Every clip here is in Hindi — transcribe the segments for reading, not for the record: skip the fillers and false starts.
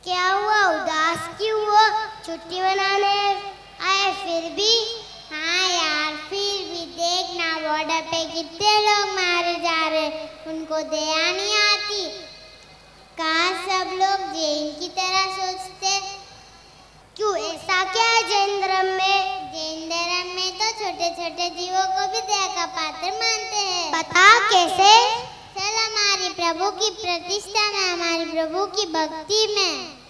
क्या हुआ, उदास क्यों हो? छुट्टी मनाने आए फिर भी? हाँ यार, फिर भी देखना बॉर्डर पे कितने लोग मारे जा रहे, उनको दया नहीं आती। काश सब लोग जैन की तरह सोचते। क्यों, ऐसा क्या है जैन धर्म में? जैन धर्म में तो छोटे छोटे जीवों को भी दया का पात्र मानते हैं। बता कैसे? चल हमारे प्रभु की प्रतिष्ठा में, हमारे प्रभु की भक्ति में।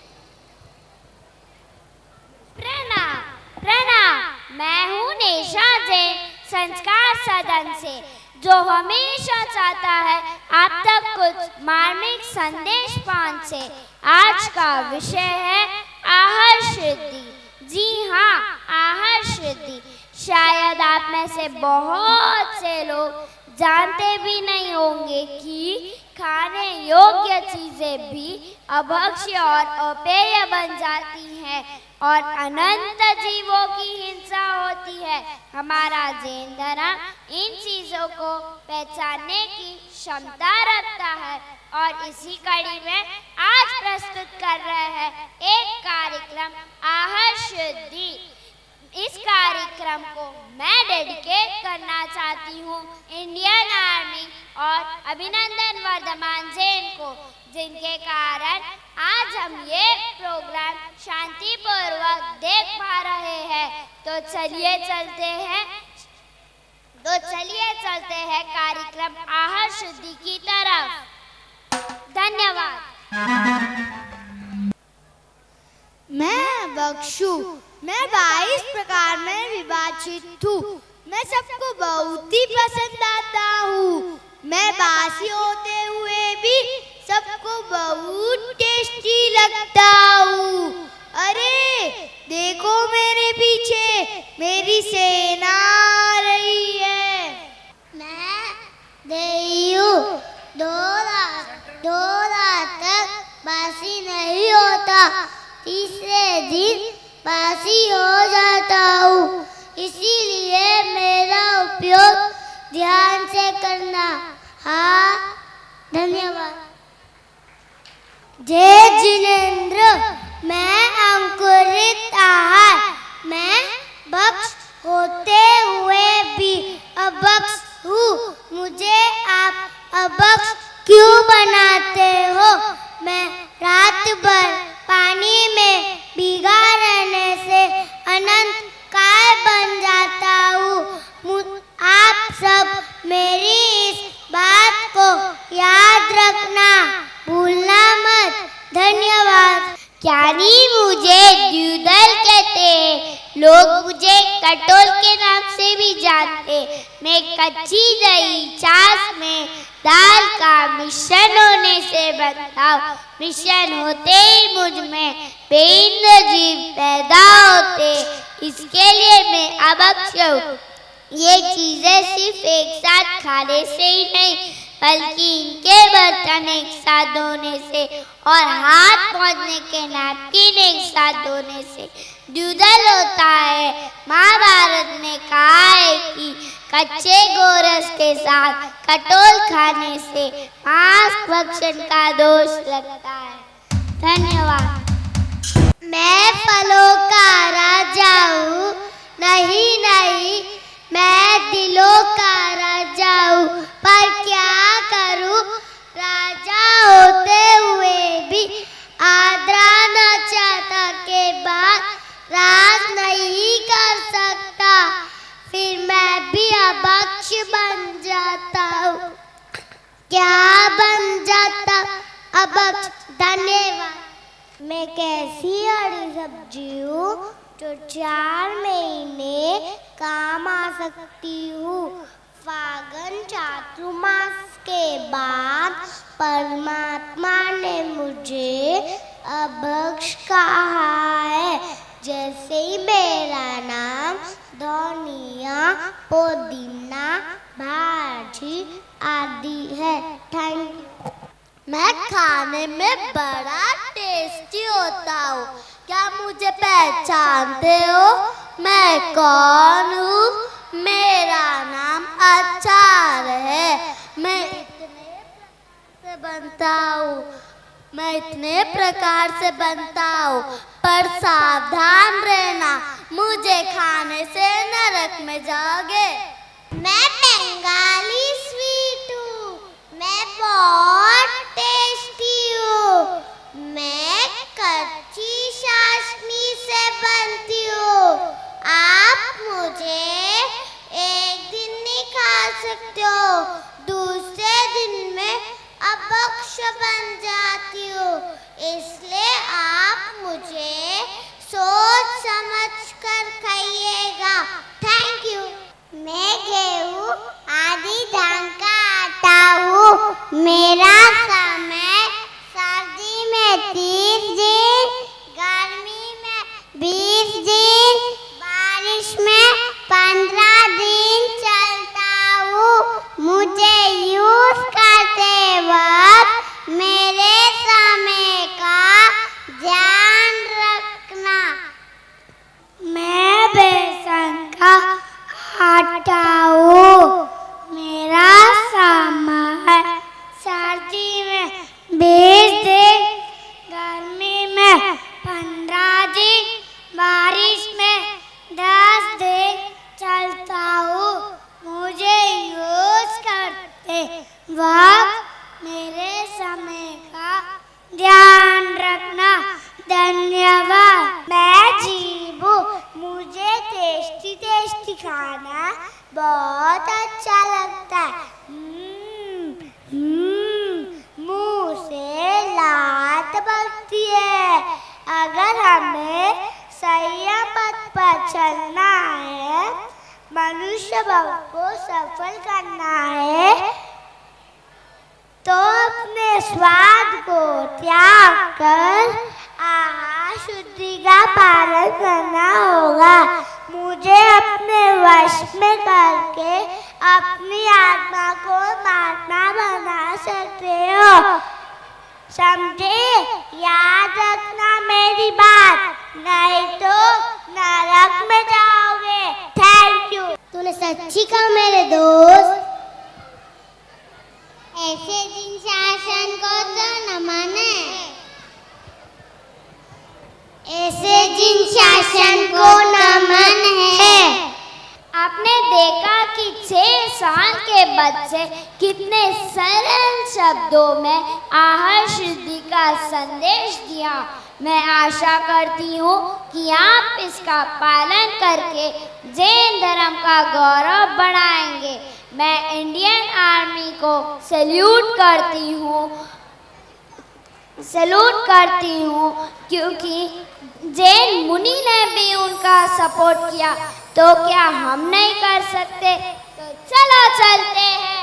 प्रणाम, मैं हूँ नेशा जैन, संस्कार सदन से, जो हमेशा चाहता है आप तक कुछ मार्मिक संदेश पहुँचे। आज का विषय है आहार शुद्धि। जी हाँ, आहार शुद्धि। शायद आप में से बहुत से लोग जानते भी नहीं होंगे कि खाने योग्य चीजें भी अभक्ष्य और अपेय बन जाती हैं और अनंत जीवों की हिंसा होती है। हमारा जैन धर्म इन चीजों को पहचानने की क्षमता रखता है और इसी कड़ी में आज प्रस्तुत कर रहे हैं एक कार्यक्रम आहार शुद्धि। इस कार्यक्रम को मैं डेडिकेट करना चाहती हूँ इंडियन आर्मी और अभिनंदन वर्धमान जैन को, जिनके कारण आज हम ये प्रोग्राम शांतिपूर्वक देख पा रहे हैं। तो चलिए चलते हैं कार्यक्रम आहार शुद्धि की तरफ। धन्यवाद। मैं बख्शू, मैं 22 प्रकार में विभाजित हूँ। मैं सबको बहुत ही पसंद आता हूँ। मैं बासी होते हुए भी सबको बहुत टेस्टी लगता हूँ। अरे देखो मेरे पीछे मेरी सेना आ रही है। मैं देई हूँ। दो रात तक बासी नहीं होता, तीसरे दिन बासी हो जाता हूँ। इसीलिए मेरा उपयोग ध्यान से करना। हाँ, धन्यवाद। जय जिनेंद्र, मैं अंकुरित आहार। मैं बख्श होते हुए भी अबख्श हूँ। मुझे आप अबख्श क्यों बनाते हो? मैं रात भर पानी में भीगा रहने से अनंत काय बन जाता हूँ। आप सब मेरी इस बात को याद रखना, भूलना मत। धन्यवाद। ज्ञानी मुझे द्यूदल कहते हैं, लोग मुझे कटोल के नाम से भी जानते। मैं कच्ची दही छाछ में दाल का मिश्रण होने से बनता हूँ। मिश्रण होते ही मुझ में बेइंद्र जीव पैदा होते, इसके लिए मैं अभक्ष्य हूँ। ये चीजें सिर्फ एक साथ खाने से ही नहीं, बल्कि इनके बर्तन एक साथ धोने से और हाथ पोंछने के नैपकिन एक साथ धोने से द्यूदल होता है। महाभारत ने कहा है कि कच्चे गोरस के साथ कटोल खाने से मांस भक्षण का दोष लगता है। धन्यवाद। मैं फलों का राजा हूँ। नहीं, मैं दिलों का राजा हूँ। पर क्या करूँ, राजा होते हुए भी आदरा न चाहता के बाद राज नहीं कर सकता। फिर मैं भी अभक्ष बन जाता हूँ। क्या बन जाता? अभक्ष। धन्यवाद। मैं कैसी हरी सब्जी हूँ जो 4 महीने काम आ सकती हूँ। फागुन चातुर्मास के बाद परमात्मा ने मुझे अभक्ष कहा है। जैसे ही मेरा नाम धनिया, पुदीना, भाजी आदि है। Thank you. मैं खाने में बड़ा टेस्टी होता हूँ। क्या मुझे पहचानते हो? मैं कौन हूँ? मेरा नाम अचार है। मैं इतने से बनता हूँ। मैं इतने प्रकार से बनता हूँ, पर सावधान रहना, मुझे खाने से नरक में जाओगे। मैं बंगाली स्वीट हूँ, मैं बहुत टेस्टी हूँ, मैं कच्ची चाशनी से बनती हूँ। आप मुझे एक दिन नहीं खा सकते हो, दूसरे दिन में अभक्ष बन जाती हूँ, इसलिए आप मुझे सोच समझ कर खाइएगा। Thank you. मैं गेहूँ आदि धान का आटा हूँ, मेरा समय सर्दी में 30 दिन, गर्मी में 20 दिन, बारिश में 15 दिन चलता हूँ। मुझे यूज करते वक्त मेरे समय का ध्यान रखना। मैं बेसन का आटा हूँ, मेरा समय सर्दी में 20 दिन, गर्मी में 15 दिन, बारिश में 10 दिन चलता हूँ। मुझे यूज करते वक्त मेरे समय का ध्यान रखना। धन्यवाद। मैं जीबू, मुझे टेस्टी टेस्टी खाना बहुत अच्छा लगता है। मुंह से लात बकती है। अगर हमें सही पथ पर चलना है, मनुष्य भाव को सफल करना है, तो अपने स्वाद को त्याग कर आहार शुद्धि का पालन करना होगा। मुझे अपने वश में करके अपनी आत्मा को महात्मा बना सकते हो, समझे? याद रखना मेरी बात, नहीं तो नरक में जाओगे। Thank you. तूने सच्ची कहा मेरे दोस्त। ऐसे दिन शासन को तो नमन है, ऐसे दिन शासन को नमन है। आपने देखा कि 6 साल के बच्चे कितने सरल शब्दों में आहार शुद्धि का संदेश दिया। मैं आशा करती हूँ कि आप इसका पालन करके जैन धर्म का गौरव बढ़ाएंगे। मैं इंडियन आर्मी को सैल्यूट करती हूँ क्योंकि जैन मुनि ने भी उनका सपोर्ट किया, तो क्या हम नहीं कर सकते? तो चलो चलते हैं।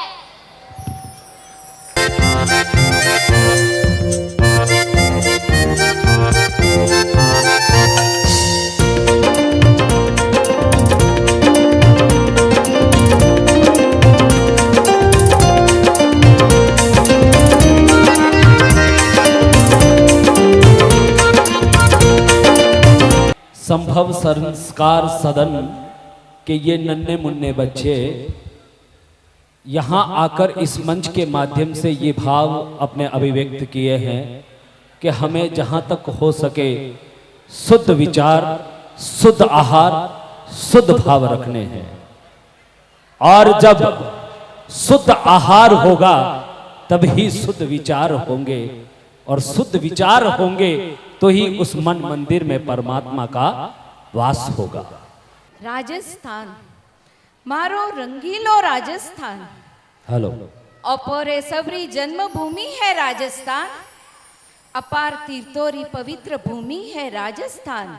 संभव संस्कार सदन के ये नन्हे मुन्ने बच्चे यहाँ आकर इस मंच के माध्यम से ये भाव अपने अभिव्यक्त किए हैं कि हमें जहाँ तक हो सके शुद्ध विचार, शुद्ध आहार, शुद्ध भाव रखने हैं। और जब शुद्ध आहार होगा तभी शुद्ध विचार होंगे, और शुद्ध विचार होंगे तो ही उस मन मंदिर में परमात्मा का वास होगा। राजस्थान मारो रंगीलो राजस्थान। हेलो। अपोरे सबरी जन्मभूमि है राजस्थान, अपार तीर्थोरी पवित्र भूमि है राजस्थान।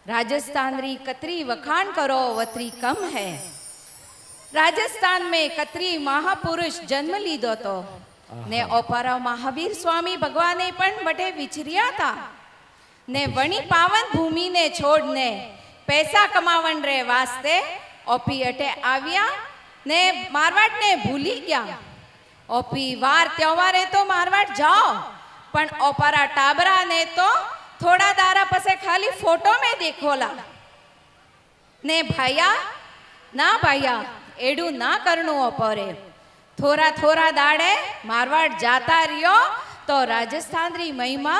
राजस्थान री कतरी वखाण करो वतरी कम है। राजस्थान में कतरी महापुरुष जन्म लीधो तो ने ओपारा महावीर स्वामी भगवाने पण बटे विचरिया था ने वणी पावन भूमि ने छोड़ने पैसा कमावन रे वास्ते ओपी अटे आविया ने मारवाड़ ने भूली गया। ओपी वार त्योहारे तो मारवाड़ जाओ, पण ओपारा टाबरा ने तो थोड़ा दारा पसे खाली फोटो में देखोला ने भाया एडू ना करनु ओपरे। थोड़ा थोड़ा दाड़े मारवाड़ जाता रियो तो राजस्थान री महिमा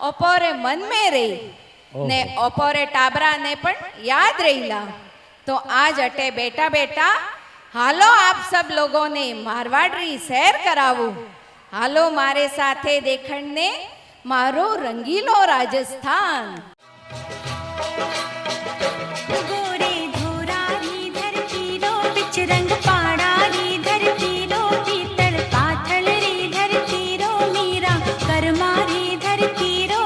ओपोरे मन में रही ने ओपोरे टाबरा ने पण याद रहीला। तो आज अटे बेटा बेटा हालो आप सब लोगों ने मारवाड़ी सैर करावू। हालो मारे साथे देखण ने मारो रंगीलो राजस्थान। गोरे धोरारी धरती रो बिच रंग पाड़ारी धरती रो पीतल पाथल री धरती रो मीरा करमारी धरती रो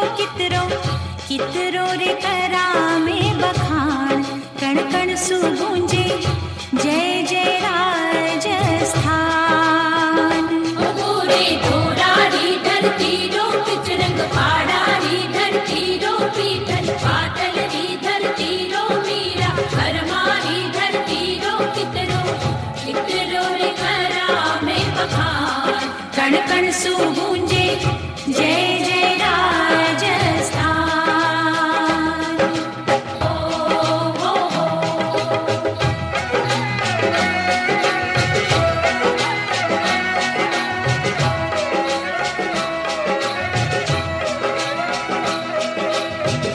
कितरो रे करा में बखान कण कण सु गूंजे जय जय राजस्थान। गोरे धोरारी धरती रो बिच रंग पाड़ारी धरती रो पीतल पातल री धरती रो मीरा करमारी धरती रो कितरो रे करा में बखान कण कण सु गूंजे जय जय राजस्थान।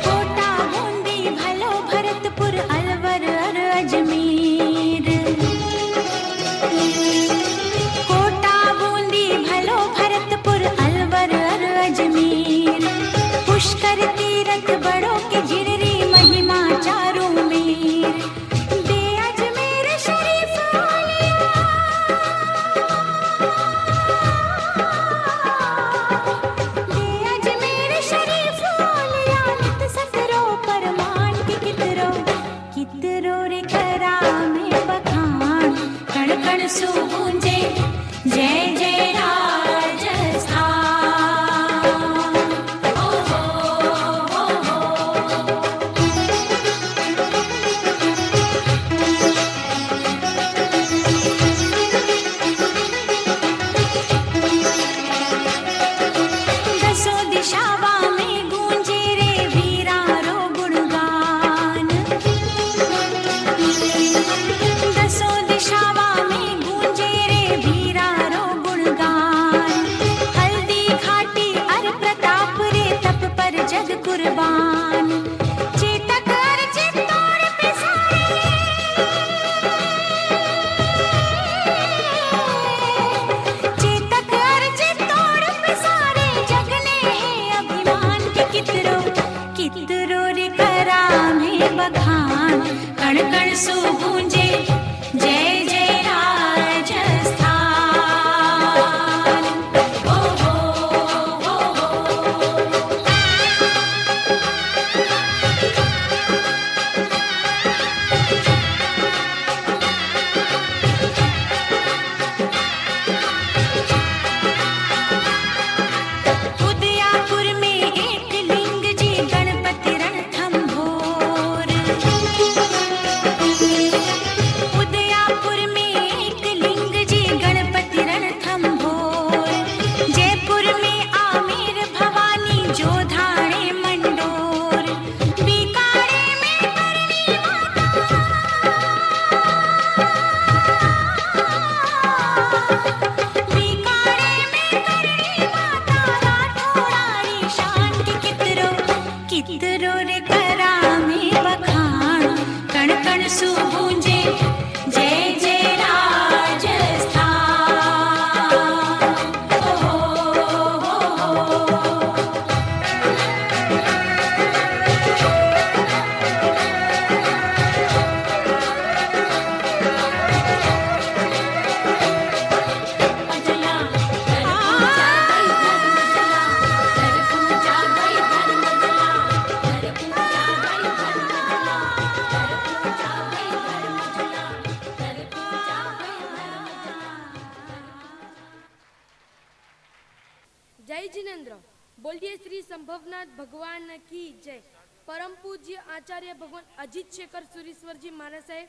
कोटा बूंदी भलो भरतपुर अलवर और अजमेर। कोटा बूंदी भलो भरतपुर अलवर और अजमेर। पुष्कर तीरथ बड़ों के जिररी महिमा चारों मेर। दे अजमेर शरीफ आलिया दे अजमेर शरीफ आलिया नित सतरो परमान के कितरो रे करा में बखान कण कण सु गूंजे जय जय राजस्थान। दसों दिशावा में गूंजे रे वीरा रो गुणगान। दसों दिशावा में गूंजे रे वीरा रो गुणगान। हल्दी घाटी अर प्रताप रे तप पर जग कुर्बान। चेतक अर चित्तौड़ पे सारे चेतक अर चित्तौड़ पे सारे जगने हैं अभिमान के कितरो रे करा में बखान कण कण सु गूंजे जय जय राजस्थान। उदयापुर में एक लिंग जी गणपति रणथंभोर। उदयापुर में एक लिंग जी गणपति रणथंभोर। जयपुर में आमेर भवानी जोधाणे मंडोर। बीकाने में करणी बीकाने में करणी माता राठौरानी शान के कितरो रे करा में बखान कण कण सु गूंजे जय जय राजस्थान। मजला कर पूजा गई धर्म जला कर पूजा गई धर्म जला कर पूजा गई धर्म जला कर पूजा गई धर्म जला कर पूजा गई धर्म जला। जय जिनेन्द्र। बोलिए श्री संभवनाथ भगवान की जय। परम पूज्य आचार्य भगवान अजीत शेखर सुरेश्वर जी महाराज साहेब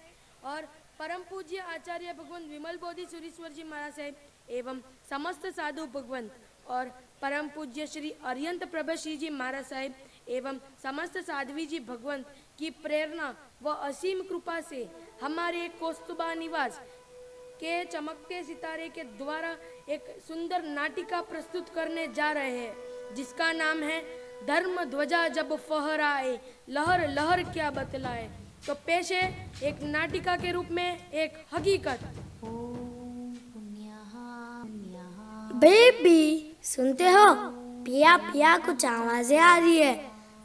और परम पूज्य आचार्य भगवान विमल बोधि सुरेश्वर जी महाराज साहेब एवं समस्त साधु भगवान और परम पूज्य श्री अरिहंत प्रभश्री जी महाराज साहेब एवं समस्त साध्वी जी भगवान की प्रेरणा व असीम कृपा से हमारे कौस्तुभा निवास के चमकते सितारे के द्वारा एक सुंदर नाटिका प्रस्तुत करने जा रहे हैं जिसका नाम है धर्म ध्वजा जब फहराए लहर लहर क्या बतलाए। तो पेश है एक नाटिका के रूप में एक हकीकत। बेबी सुनते हो, पिया पिया कुछ आवाजें आ रही है।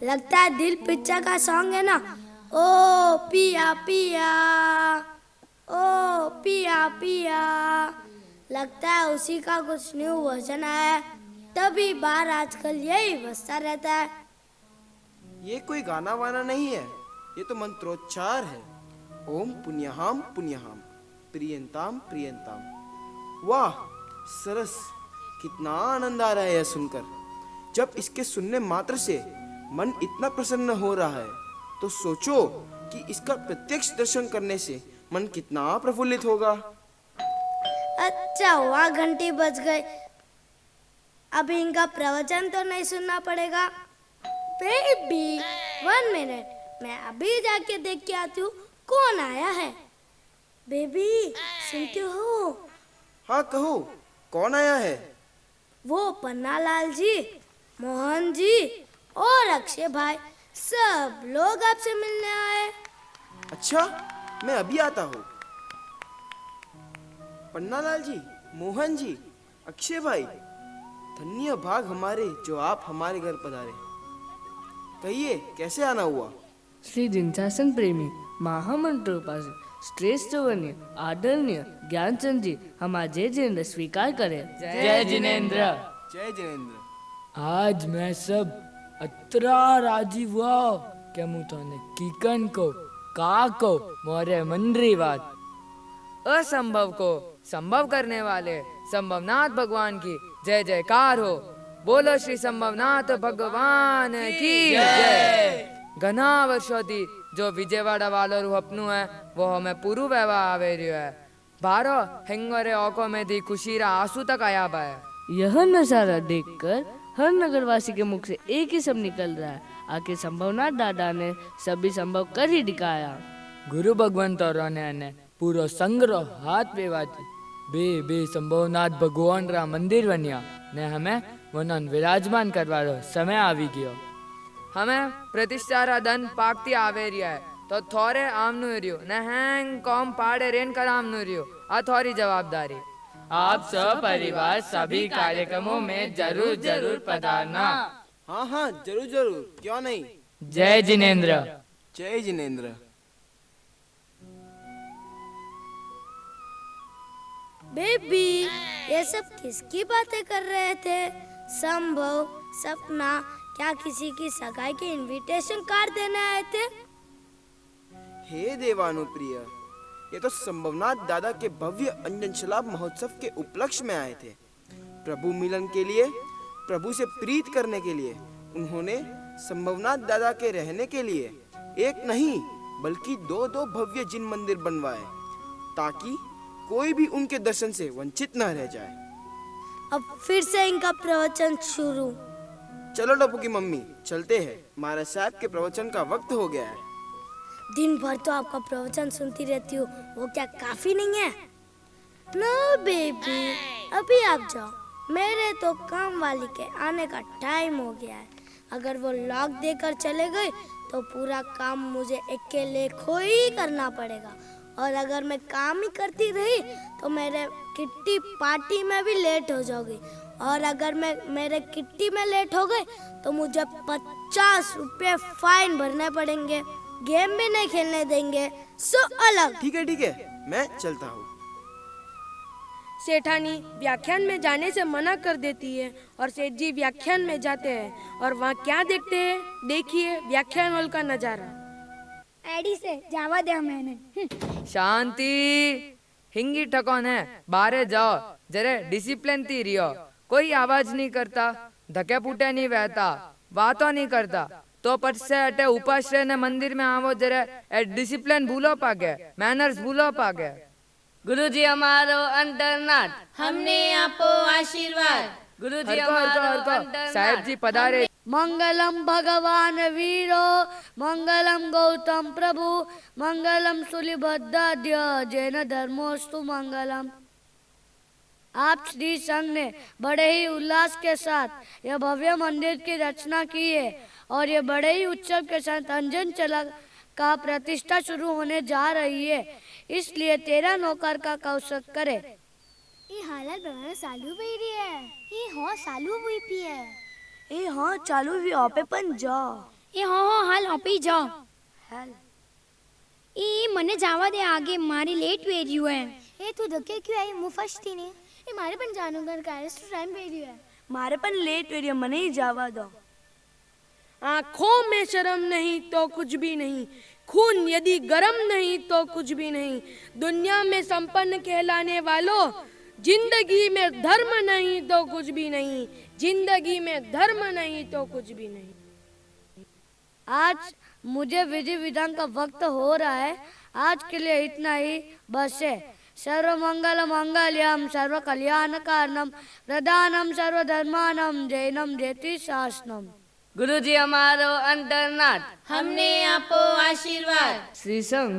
लगता है दिल पिक्चर का सॉन्ग है ना। ओ पिया पिया, ओ पिया पिया, लगता है उसी का कुछ न्यू वर्जन आया है, तभी बाहर आजकल यही बजता रहता है। ये कोई गाना वाना नहीं है, ये तो मंत्रोच्चार है। ओम पुण्यहाम पुण्यहाम प्रियंताम प्रियंताम। वाह सरस, कितना आनंद आ रहा है यह सुनकर। जब इसके सुनने मात्र से मन इतना प्रसन्न हो रहा है तो सोचो कि इसका प्रत्यक्ष दर्शन करने से मन कितना प्रफुल्लित होगा। अच्छा हुआ घंटी बज गई, अभी इनका प्रवचन तो नहीं सुनना पड़ेगा। बेबी 1 मिनट, मैं अभी जाके देख के आती हूँ कौन आया है। बेबी सुनते हो? हाँ कहो, कौन आया है? वो पन्नालाल जी, मोहन जी और अक्षय भाई, सब लोग आपसे मिलने आए। अच्छा, मैं अभी आता हूँ। पन्नालाल जी, मोहन जी, अक्षय भाई, धन्य भाग हमारे जो आप हमारे घर पधारे। कहिए कैसे आना हुआ? श्री जिनशासन प्रेमी महामंत्रोपासक श्रेष्ठ वन्य आदरणीय ज्ञानचंद जी हमारा जय जिनेन्द्र स्वीकार करें। जय जिनेन्द्र। जय जिनेन्द्र। आज मैं सब अतरा राजी हुआ के मुझे कीकन को का को मोरे मंदरी बात असंभव को संभव करने वाले संभवनाथ भगवान की जय जयकार हो। बोलो श्री संभवनाथ भगवान की जय। घना वर्षों थी जो विजयवाड़ा वालों रू अपनू है वो हमें पूरु व्यवहार आवे रियो है। बारो हेंगोरे औको में दी खुशी रा आंसू तक आया पाए। यह नजारा देखकर हर नगरवासी के मुख से एक ही सब निकल रहा है, आखिर संभवनाथ दादा ने सभी संभव कर ही दिखाया। गुरु भगवंत और ने पूरो संग्रह हाथ बेवाती बे संभवनाथ भगवान रा मंदिर बनिया ने हमें वनन विराजमान करवारो समय आवी गयो। हमें प्रतिष्ठा रा धन पाकती आवे रिया है तो थोरे आमनु रियो न हैंग कौम पाड़े रेन कर आमनु रियो आ थोरी जवाबदारी। आप सब परिवार सभी कार्यक्रमों में जरूर जरूर पधारना। हाँ जरूर जरूर, क्यों नहीं। जय जिनेन्द्र। जय जिनेन्द्र। बेबी ये सब किसकी बातें कर रहे थे? संभव, सपना, क्या किसी की सगाई के इनविटेशन कार्ड देने आए थे? हे देवानुप्रिय, ये तो संभवनाथ दादा के भव्य अंजन शलाभ महोत्सव के उपलक्ष्य में आए थे। प्रभु मिलन के लिए, प्रभु से प्रीत करने के लिए उन्होंने संभवनाथ दादा के रहने के लिए एक नहीं बल्कि 2 भव्य जिन मंदिर बनवाए ताकि कोई भी उनके दर्शन से वंचित न रह जाए। अब फिर से इनका प्रवचन शुरू। चलो टप्पू की मम्मी, चलते हैं, महाराज साहब के प्रवचन का वक्त हो गया है। दिन भर तो आपका प्रवचन सुनती रहती हूँ, वो क्या काफी नहीं है? नो बेबी, अभी आप जाओ, मेरे तो काम वाली के आने का टाइम हो गया है। अगर वो लॉक देकर चले गए तो पूरा काम मुझे अकेले खो ही करना पड़ेगा, और अगर मैं काम ही करती रही तो मेरे किट्टी पार्टी में भी लेट हो जाऊंगी, और अगर मैं मेरे किट्टी में लेट हो गई तो मुझे 50 रुपये फाइन भरने पड़ेंगे, गेम भी नहीं खेलने देंगे। सो अलग। ठीक है, मैं चलता हूँ। सेठानी व्याख्यान में जाने से मना कर देती है और सेठ जी व्याख्यान में जाते हैं और वहाँ क्या देखते हैं? देखिए व्याख्यान हॉल का नजारा। एडी से जावा दे मैंने। शांति, हिंगी ठकोन है, बाहर जाओ, जरे डिसिप्लिन थी रियो। कोई आवाज नहीं करता, धके पुटे नहीं बहता, बातों नहीं करता, तो पट से अटे उपाश्रय ने मंदिर में आवो, जरे डिसिप्लिन भूलो पागे, मैनर्स भूलो पागे। गुरुजी हमारो अंतरनाथ, हमने आपो आशीर्वाद। गुरुजी हरको हरको हमारो हरको साहेब जी पधारे। मंगलम भगवान वीरो मंगलम गौतम प्रभु मंगलम सुलिभद्राद्य जैन धर्मोस्तु मंगलम। आप श्री संघ ने बड़े ही उल्लास के साथ यह भव्य मंदिर की रचना की है और ये बड़े ही उत्सव के साथ अंजन चला का प्रतिष्ठा शुरू होने जा रही है, इसलिए 13 नौकर का कौशक करे। ये हालत बनाना चालू भी रही है। ये हाँ चालू हुई भी है। ए हाँ चालू भी ऑपे पण जा। એ હો હો હાલ ઓપી જાઓ हेल એ મને જવા દે આગે મારી લેટ વેર્યું है ये तू धक्के क्यों आई? मुँह फर्स्ट थी ने ये मारे पण जानू कर कार्य टाइम पे रही है। मारे पण लेट वेरिया मने ही जावा दो। आँखों में शर्म नहीं तो कुछ भी नहीं, खून यदि गर्म नहीं तो कुछ भी नहीं। दुनिया में संपन्न कहलाने वालों, जिंदगी में धर्म नहीं तो कुछ भी नहीं, जिंदगी में धर्म नहीं तो कुछ भी नहीं। आज मुझे विधि विधान का वक्त हो रहा है। आज के लिए इतना ही बस है। सर्व मंगल मंगल्यम सर्व कल्याण कारणम प्रधानम सर्व धर्मानम जैनम जयति शासनम। गुरुजी हमारो अंतरनाथ हमने आपको आशीर्वाद। श्री संघ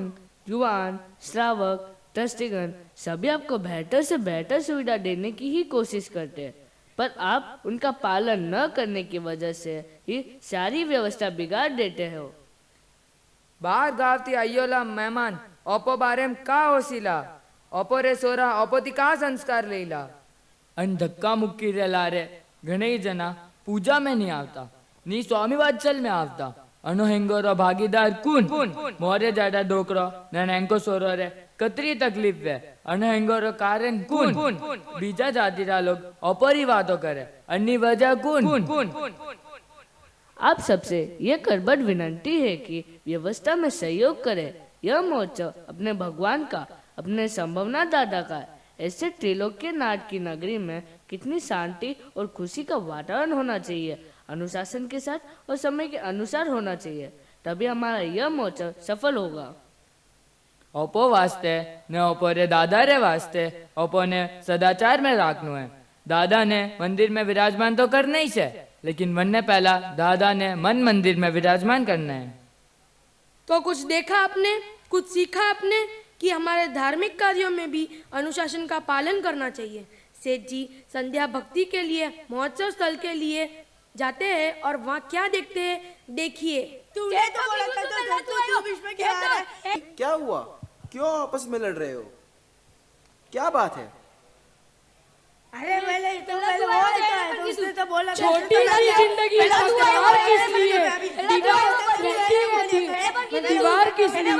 युवान श्रावक ट्रस्टीगण सभी आपको बेहतर से बेहतर सुविधा देने की ही कोशिश करते हैं, पर आप उनका पालन न करने की वजह से ही सारी व्यवस्था बिगाड़ देते हो। बार गावती अय्योला मेहमान ओपो बारेम का होसिला ओपो रे सोरा ओपोती का संस्कार लेला अन धक्का मुक्की रे लारे घणे जना पूजा में नहीं आवता नी स्वामी वात्सल में आवता अनो हेंगोरो भागीदार कुन मोरे जाडा डोकरो ने हेंको सोरो रे कतरी तकलीफ वे अनो हेंगोरो कारण कुन बीजा जातिरा लोग ओपरी बातों करे अन्नी वजह कुन। आप सबसे ये करबट विनंती है कि व्यवस्था में सहयोग करें। यह महोत्सव अपने भगवान का, अपने संभवनाथ दादा का है। ऐसे त्रिलोक्य नाथ की नगरी में कितनी शांति और खुशी का वातावरण होना चाहिए, अनुशासन के साथ और समय के अनुसार होना चाहिए, तभी हमारा यह महोत्सव सफल होगा। ओपो वास्ते ने ओपो रे दादा रे वास्ते ओपो ने सदाचार में राखनु है। दादा ने मंदिर में विराजमान तो करना ही है, लेकिन मन ने पहला दादा ने मन मंदिर में विराजमान करना है। तो कुछ देखा आपने, कुछ सीखा आपने कि हमारे धार्मिक कार्यों में भी अनुशासन का पालन करना चाहिए। सेठ जी संध्या भक्ति के लिए महोत्सव स्थल के लिए जाते हैं और वहाँ क्या देखते हैं, देखिए। क्या हुआ? क्यों आपस में लड़ रहे हो? क्या बात है? अरे मैंने तो पहले वो देखा है तो उसने तो बोला छोटी सी जिंदगी दीवार किस लिए? दीवार किस लिए?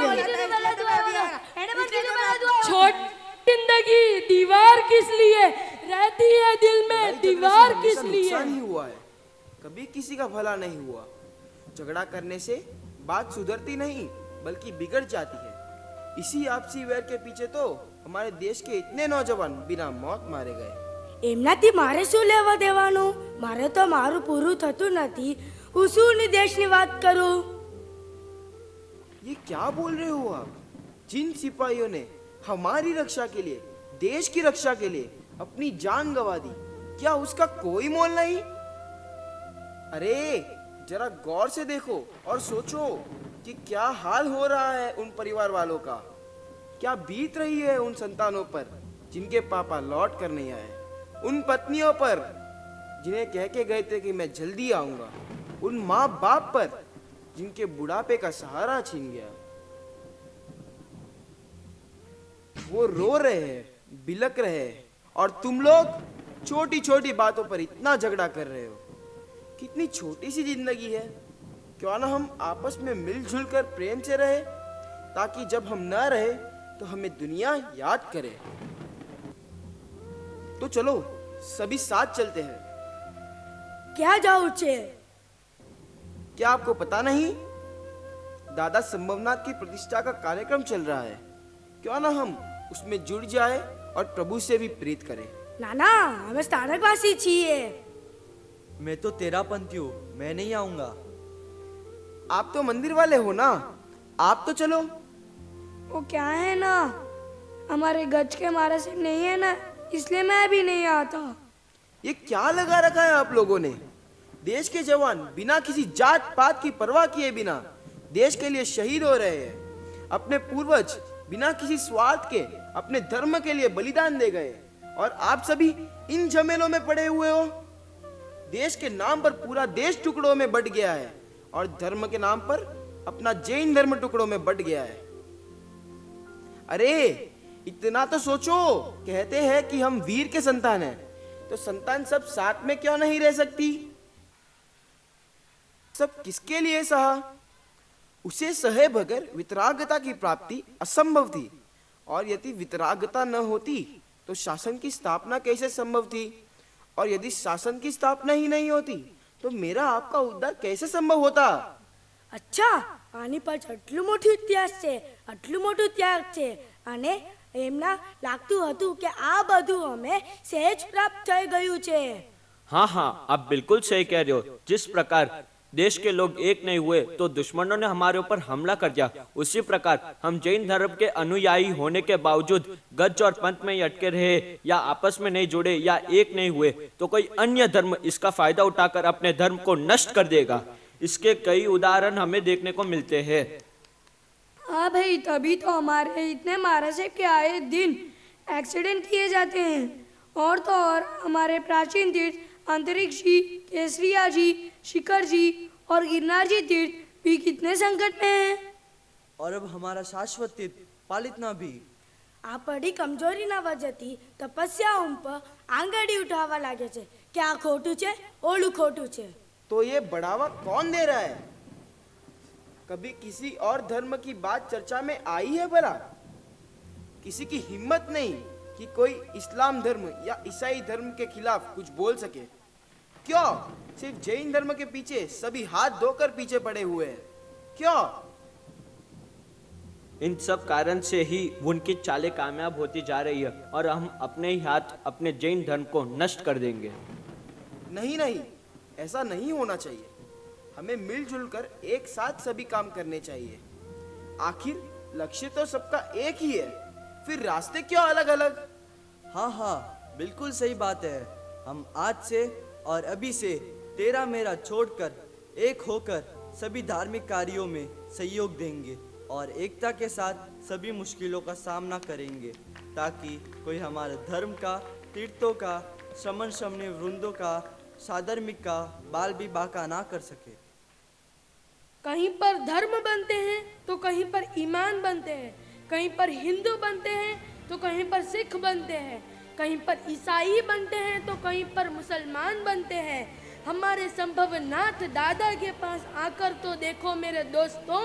छोटी जिंदगी दीवार किस लिए रहती है दिल में? दीवार किस लिए? नुकसान ही हुआ है, कभी किसी का भला नहीं हुआ। झगड़ा करने से बात सुधरती नहीं बल्कि बिगड़ जाती है। इसी आपसी वैर के पीछे तो हमारे देश के इतने नौजवान बिना मौत मारे गए। એમનાથી મારે શું લેવા દેવાનું? મારે તો મારું પૂરું થતું નથી, હું શું દેશની વાત કરું? ये क्या बोल रहे हो आप? जिन सिपाहियों ने हमारी रक्षा के लिए, देश की रक्षा के लिए अपनी जान गंवा दी, क्या उसका कोई मोल नहीं? अरे जरा गौर से देखो और सोचो कि क्या हाल हो रहा है उन परिवार वालों का, क्या बीत रही है उन संतानों पर जिनके पापा लौट कर नहीं आए, उन पत्नियों पर जिन्हें कह के गए थे कि मैं जल्दी आऊंगा, उन माँ बाप पर जिनके बुढ़ापे का सहारा छीन गया। वो रो रहे हैं, बिलक रहे हैं और तुम लोग छोटी छोटी बातों पर इतना झगड़ा कर रहे हो। कितनी छोटी सी जिंदगी है, क्यों ना हम आपस में मिलजुल कर प्रेम से रहे, ताकि जब हम न रहे तो हमें दुनिया याद करे। तो चलो सभी साथ चलते हैं। क्या जाऊँ छे? क्या आपको पता नहीं? दादा संभवनाथ की प्रतिष्ठा का कार्यक्रम चल रहा है, क्यों ना हम उसमें जुड़ जाए और प्रभु से भी प्रीत करें। ना ना, हमें स्थानकवासी छिए। मैं तो तेरा पंथी हूँ, मैं नहीं आऊंगा। आप तो मंदिर वाले हो ना, आप तो चलो। वो क्या है ना, हमारे गज के मारे से नहीं है ना, इसलिए मैं भी नहीं आता। ये क्या लगा रखा है आप लोगों ने? देश के जवान बिना किसी जात पात की परवाह किए बिना देश के लिए शहीद हो रहे हैं। अपने पूर्वज बिना किसी स्वार्थ के अपने धर्म के लिए बलिदान दे गए और आप सभी इन झमेलों में पड़े हुए हो। देश के नाम पर पूरा देश टुकड़ों में बंट गया है और धर्म के नाम पर अपना जैन धर्म टुकड़ों में बंट गया है। अरे इतना तो सोचो, कहते हैं कि हम वीर के संतान हैं, तो संतान सब साथ में क्यों नहीं रह सकती? सब किसके लिए सहा? उसे सहे बगैर वितरागता की प्राप्ति असंभव थी, और यदि वितरागता न होती तो शासन की स्थापना कैसे संभव थी? और यदि शासन की स्थापना ही नहीं होती तो मेरा आपका उद्धार कैसे संभव होता? અચ્છા, આની પાછળ આટલું મોટું ઇતિહાસ છે, આટલું મોટું ત્યાગ છે, અને એમના લાગતું હતું કે આ બધું અમે સહેજ પ્રાપ્ત થઈ ગયું છે। हाँ हाँ, आप बिल्कुल सही कह रहे हो। जिस प्रकार देश के लोग एक नहीं हुए तो दुश्मनों ने हमारे ऊपर हमला कर दिया, उसी प्रकार हम जैन धर्म के अनुयायी होने के बावजूद गज और पंथ में ही अटके रहे या आपस में नहीं जुड़े या एक नहीं हुए तो कोई अन्य धर्म इसका फायदा उठाकर अपने धर्म को नष्ट कर देगा। इसके कई उदाहरण हमें देखने को मिलते हैं। हाँ भाई, तभी तो हमारे इतने महाराज साहब के आए दिन एक्सीडेंट किए जाते हैं। और तो और हमारे प्राचीन तीर्थ अंतरिक्ष जी, केसरिया जी, शिखर जी और गिरनार जी तीर्थ भी कितने संकट में हैं। और अब हमारा शाश्वत तीर्थ पालितना भी। આ પડી કમજોરીના વજહથી તપસ્યાઓ પર આંગળી ઉઠાવવા લાગે છે કે આ ખોટું છે, ઓલું ખોટું છે। तो ये बढ़ावा कौन दे रहा है? कभी किसी और धर्म की बात चर्चा में आई है भला? किसी की हिम्मत नहीं कि कोई इस्लाम धर्म या ईसाई धर्म के खिलाफ कुछ बोल सके। क्यों सिर्फ जैन धर्म के पीछे सभी हाथ धोकर पीछे पड़े हुए हैं? क्यों? इन सब कारण से ही उनकी चालें कामयाब होती जा रही है और हम अपने ही हाथ अपने जैन धर्म को नष्ट कर देंगे। नहीं नहीं, ऐसा नहीं होना चाहिए। हमें मिलजुल कर एक साथ सभी काम करने चाहिए। आखिर लक्ष्य तो सबका एक ही है, फिर रास्ते क्यों अलग अलग? हाँ हाँ, बिल्कुल सही बात है। हम आज से और अभी से तेरा मेरा छोड़कर एक होकर सभी धार्मिक कार्यों में सहयोग देंगे और एकता के साथ सभी मुश्किलों का सामना करेंगे, ताकि कोई हमारे धर्म का, तीर्थों का, श्रमण श्रमणी वृंदों का, साधर्मिक का बाल भी बाका ना कर सके। कहीं पर धर्म बनते हैं तो कहीं पर ईमान बनते हैं, कहीं पर हिंदू बनते हैं तो कहीं पर सिख बनते हैं, कहीं पर ईसाई बनते हैं तो कहीं पर मुसलमान बनते हैं। हमारे संभवनाथ दादा के पास आकर तो देखो मेरे दोस्तों,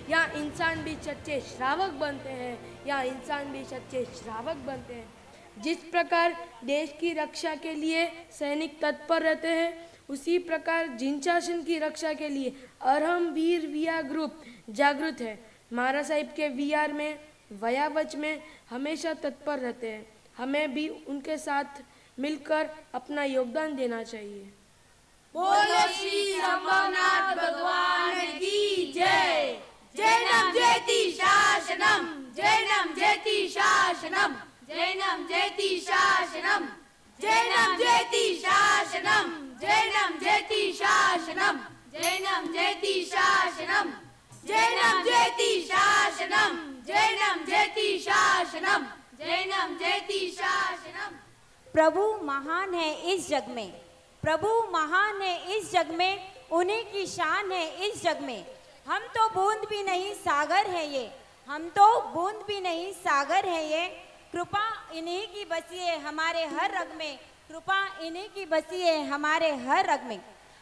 या इंसान भी सच्चे श्रावक बनते हैं, या इंसान भी सच्चे श्रावक बनते हैं। जिस प्रकार देश की रक्षा के लिए सैनिक तत्पर रहते हैं, उसी प्रकार जिनशासन की रक्षा के लिए अरहम वीर विया ग्रुप जागृत है। महाराज साहिब के वीआर में, वयावच में हमेशा तत्पर रहते हैं। हमें भी उनके साथ मिलकर अपना योगदान देना चाहिए। बोलो श्री संभवनाथ भगवान की जय। जैनम जयति शासनम, जैनम जयति शासनम, जैनम जयति शासनम, जैनम जयति शासनम, जैनम जयति शासनम, जैनम जयति शासनम, जैनम जयति शासनम, जैनम जयति शासनम, जैनम जयति शासनम। प्रभु महान है इस जग में, प्रभु महान है इस जग में, उन्हीं की शान है इस जग में। हम तो बूंद भी नहीं सागर है ये, हम तो बूंद भी नहीं सागर है ये। कृपा इन्हीं की बसी है हमारे हर रग में, कृपा इन्हीं की बसी है हमारे हर रग में।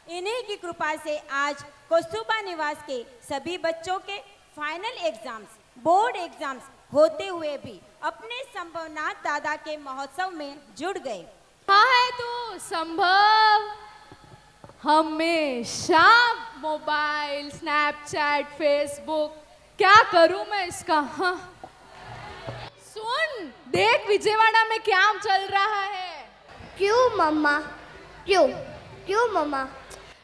इन्हीं की कृपा से आज कस्तूरबा निवास के सभी बच्चों के फाइनल एग्जाम्स, बोर्ड एग्जाम्स होते हुए भी अपने संभवनाथ दादा के महोत्सव में जुड़ गए। हाँ है तो संभव हमेशा मोबाइल, स्नैपचैट, फेसबुक, क्या करूं मैं इसका। हाँ सुन, देख विजयवाड़ा में क्या चल रहा है। क्यों मम्मा, क्यों क्यों मम्मा?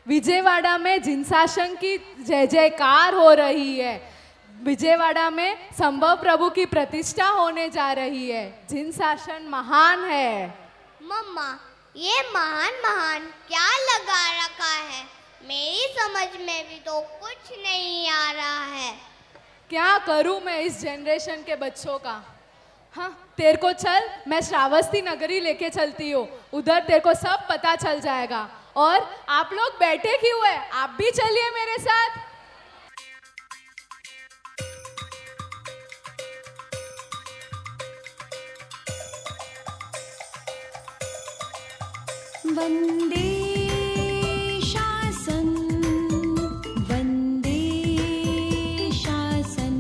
विजयवाड़ा में जिनशासन की जय जयकार हो रही है। विजयवाड़ा में संभव प्रभु की प्रतिष्ठा होने जा रही है। जिनशासन महान है। मम्मा, ये महान महान क्या लगा रखा है? मेरी समझ में भी तो कुछ नहीं आ रहा है। क्या करूं मैं इस जनरेशन के बच्चों का? हाँ, तेरे को चल, मैं श्रावस्ती नगरी लेके चलती हूँ, उधर तेरे को सब पता चल जाएगा। और आप लोग बैठे क्यों है? आप भी चलिए मेरे साथ। वन्दे शासन वन्दे शासन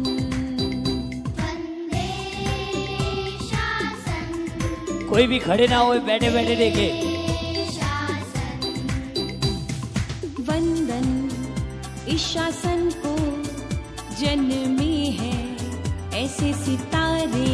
वंदे शासन कोई भी खड़े ना हो, बैठे बैठे देखे। वंदन इस शासन को जन्मे हैं ऐसे सितारे।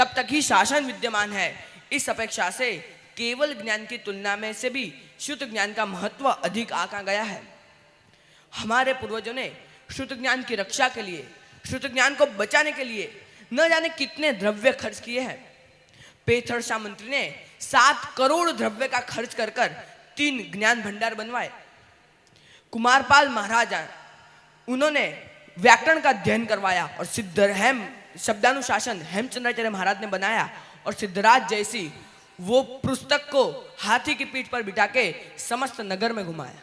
तब तक ही शासन विद्यमान है। इस अपेक्षा से केवल ज्ञान की तुलना में से भी शुद्ध ज्ञान का महत्व अधिक आंका गया है। हमारे पूर्वजों ने शुद्ध ज्ञान की रक्षा के लिए, शुद्ध ज्ञान को बचाने के लिए न जाने कितने द्रव्य खर्च किए हैं। पेथर शाह मंत्री ने 7 करोड़ द्रव्य का खर्च कर 3 ज्ञान भंडार बनवाए। कुमारपाल महाराजा, उन्होंने व्याकरण का अध्ययन करवाया और सिद्धहेम शब्दानुशासन हेमचंद्राचार्य महाराज ने बनाया और सिद्धराज जैसी वो पुस्तक को हाथी की पीठ पर बिठा के समस्त नगर में घुमाया।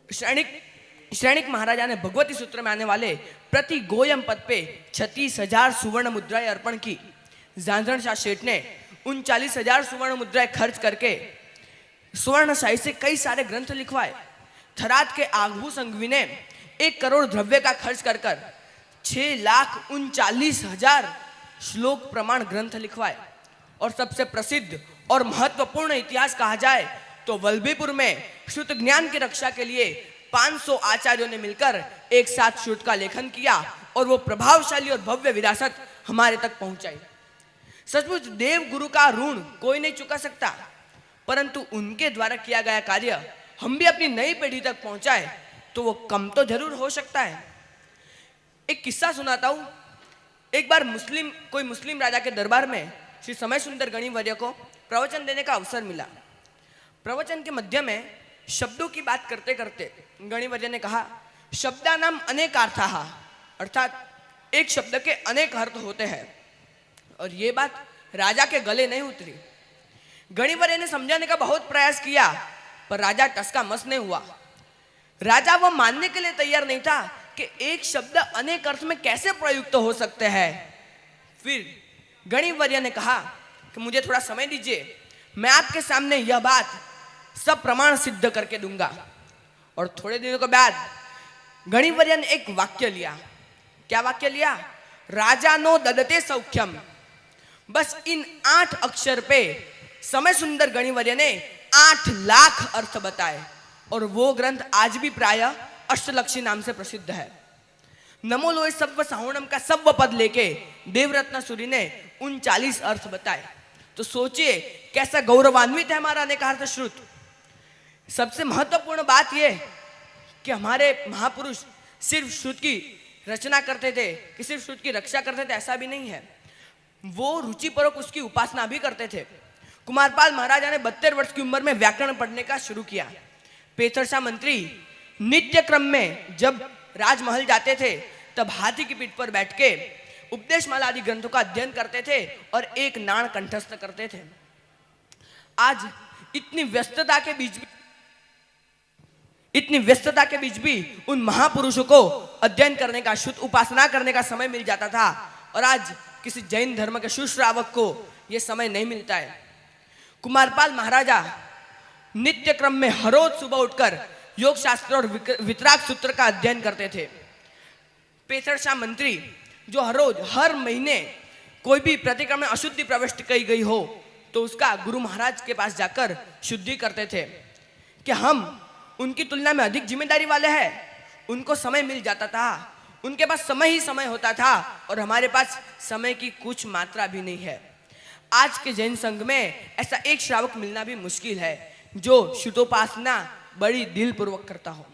श्रेणिक महाराजा ने भगवती सूत्र में आने वाले प्रति गोयम पद पे 36,000 सुवर्ण मुद्राएं अर्पण की। जांजरण शाह शेठ ने 39,000 सुवर्ण मुद्राएं खर्च करके सुवर्ण शाही से कई सारे ग्रंथ लिखवाए। थराद के आगभू संघवी ने 1 करोड़ द्रव्य का खर्च कर 6,39,000 श्लोक प्रमाण ग्रंथ लिखवाए। और सबसे प्रसिद्ध और महत्वपूर्ण इतिहास कहा जाए तो वल्लभीपुर में शुद्ध ज्ञान की रक्षा के लिए 500 आचार्यों ने मिलकर एक साथ शुद्ध का लेखन किया और वो प्रभावशाली और भव्य विरासत हमारे तक पहुंचाई। सचमुच देव गुरु का ऋण कोई नहीं चुका सकता, परंतु उनके द्वारा किया गया कार्य हम भी अपनी नई पीढ़ी तक पहुंचाए तो वो कम तो जरूर हो सकता है। एक किस्सा सुनाता हूं। एक बार कोई मुस्लिम राजा के दरबार में श्री समय सुंदर गणिवर्य को प्रवचन देने का अवसर मिला। प्रवचन के मध्य में शब्दों की बात करते करते गणिवर्य ने कहा, शब्दानाम अनेकार्थाः, अर्थात एक शब्द के अनेक अर्थ होते हैं। और ये बात राजा के गले नहीं उतरी। गणिवर्य ने समझाने का बहुत प्रयास किया पर राजा टसका मस नहीं हुआ। राजा वो मानने के लिए तैयार नहीं था कि एक शब्द अनेक अर्थ में कैसे प्रयुक्त हो सकते हैं। फिर गणिवर्य ने कहा कि मुझे थोड़ा समय दीजिए, मैं आपके सामने यह बात सब प्रमाण सिद्ध करके दूंगा। और थोड़े दिनों के बाद गणिवर्य ने एक वाक्य लिया। क्या वाक्य लिया? राजा नो ददते सौख्यम। बस इन 8 अक्षर पे समय सुंदर गणिवर्य ने 8 लाख अर्थ बताए और वो ग्रंथ आज भी प्राय अष्टलक्षी नाम से प्रसिद्ध है। नमो लोए सव्व साहुणम का सव्व पद लेके देवरत्न सूरी ने 39 अर्थ बताए। तो सोचिए कैसा गौरवान्वित है हमारा अनेकार्थ श्रुत। सबसे महत्वपूर्ण बात यह कि हमारे महापुरुष सिर्फ श्रुत की रचना करते थे कि सिर्फ श्रुत की रक्षा करते थे, ऐसा भी नहीं है। वो रुचिपूर्वक उसकी उपासना भी करते थे। कुमारपाल महाराजा ने 72 वर्ष की उम्र में व्याकरण पढ़ने का शुरू किया। पेथर शाह मंत्री नित्य क्रम में जब राजमहल जाते थे तब हाथी की पीठ पर बैठ के उपदेशमाला आदि ग्रंथों का अध्ययन करते थे और एक नाण कंठस्थ करते थे। आज इतनी व्यस्तता के बीच भी उन महापुरुषों को अध्ययन करने का, शुद्ध उपासना करने का समय मिल जाता था और आज किसी जैन धर्म के शुश्रावक को यह समय नहीं मिलता है। कुमारपाल महाराजा नित्य क्रम में हर रोज सुबह उठकर योग शास्त्र और वितराग सूत्र का अध्ययन करते थे। पेथर शाह मंत्री जो हर महीने कोई भी प्रतिक्रम में अशुद्धि प्रविष्ट की गई हो तो उसका गुरु महाराज के पास जाकर शुद्धि करते थे कि हम उनकी तुलना में अधिक जिम्मेदारी वाले हैं। उनको समय मिल जाता था, उनके पास समय ही समय होता था और हमारे पास समय की कुछ मात्रा भी नहीं है। आज के जैन संघ में ऐसा एक श्रावक मिलना भी मुश्किल है जो शुद्धोपासना बड़ी दिल पूर्वक करता हो।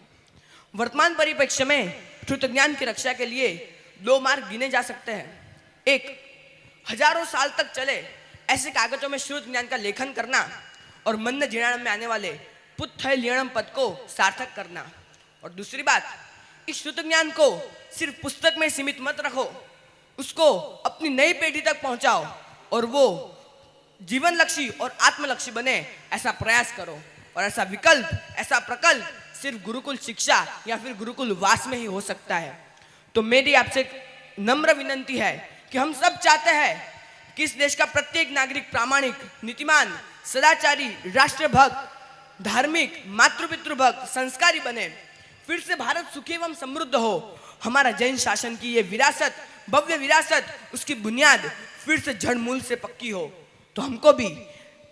वर्तमान परिप्रेक्ष्य में शुद्ध ज्ञान की रक्षा के लिए 2 मार्ग गिने जा सकते हैं। एक, हजारों साल तक चले ऐसे कागजों में शुद्ध ज्ञान का लेखन करना और मन्न जीर्णाणम में आने वाले पुत्थय लीणम पद को सार्थक करना। और दूसरी बात, इस शुद्ध ज्ञान को सिर्फ पुस्तक में सीमित मत रखो, उसको अपनी नई पीढ़ी तक पहुंचाओ और वो जीवन लक्ष्य और आत्मलक्ष्य बने, ऐसा प्रयास करो। और ऐसा विकल्प, ऐसा प्रकल्प सिर्फ गुरुकुल शिक्षा या फिर गुरुकुल वास में ही हो सकता है। तो मेरी आपसे नम्र विनंती है कि हम सब चाहते हैं कि इस देश का प्रत्येक नागरिक प्रामाणिक, नीतिमान, सदाचारी, राष्ट्रभक्त, धार्मिक, मातृपितृभक्त, संस्कारी बने। फिर से भारत सुखी एवं समृद्ध हो। हमारा जैन शासन की ये विरासत, भव्य विरासत, उसकी बुनियाद फिर से जड़ मूल से पक्की हो। तो हमको भी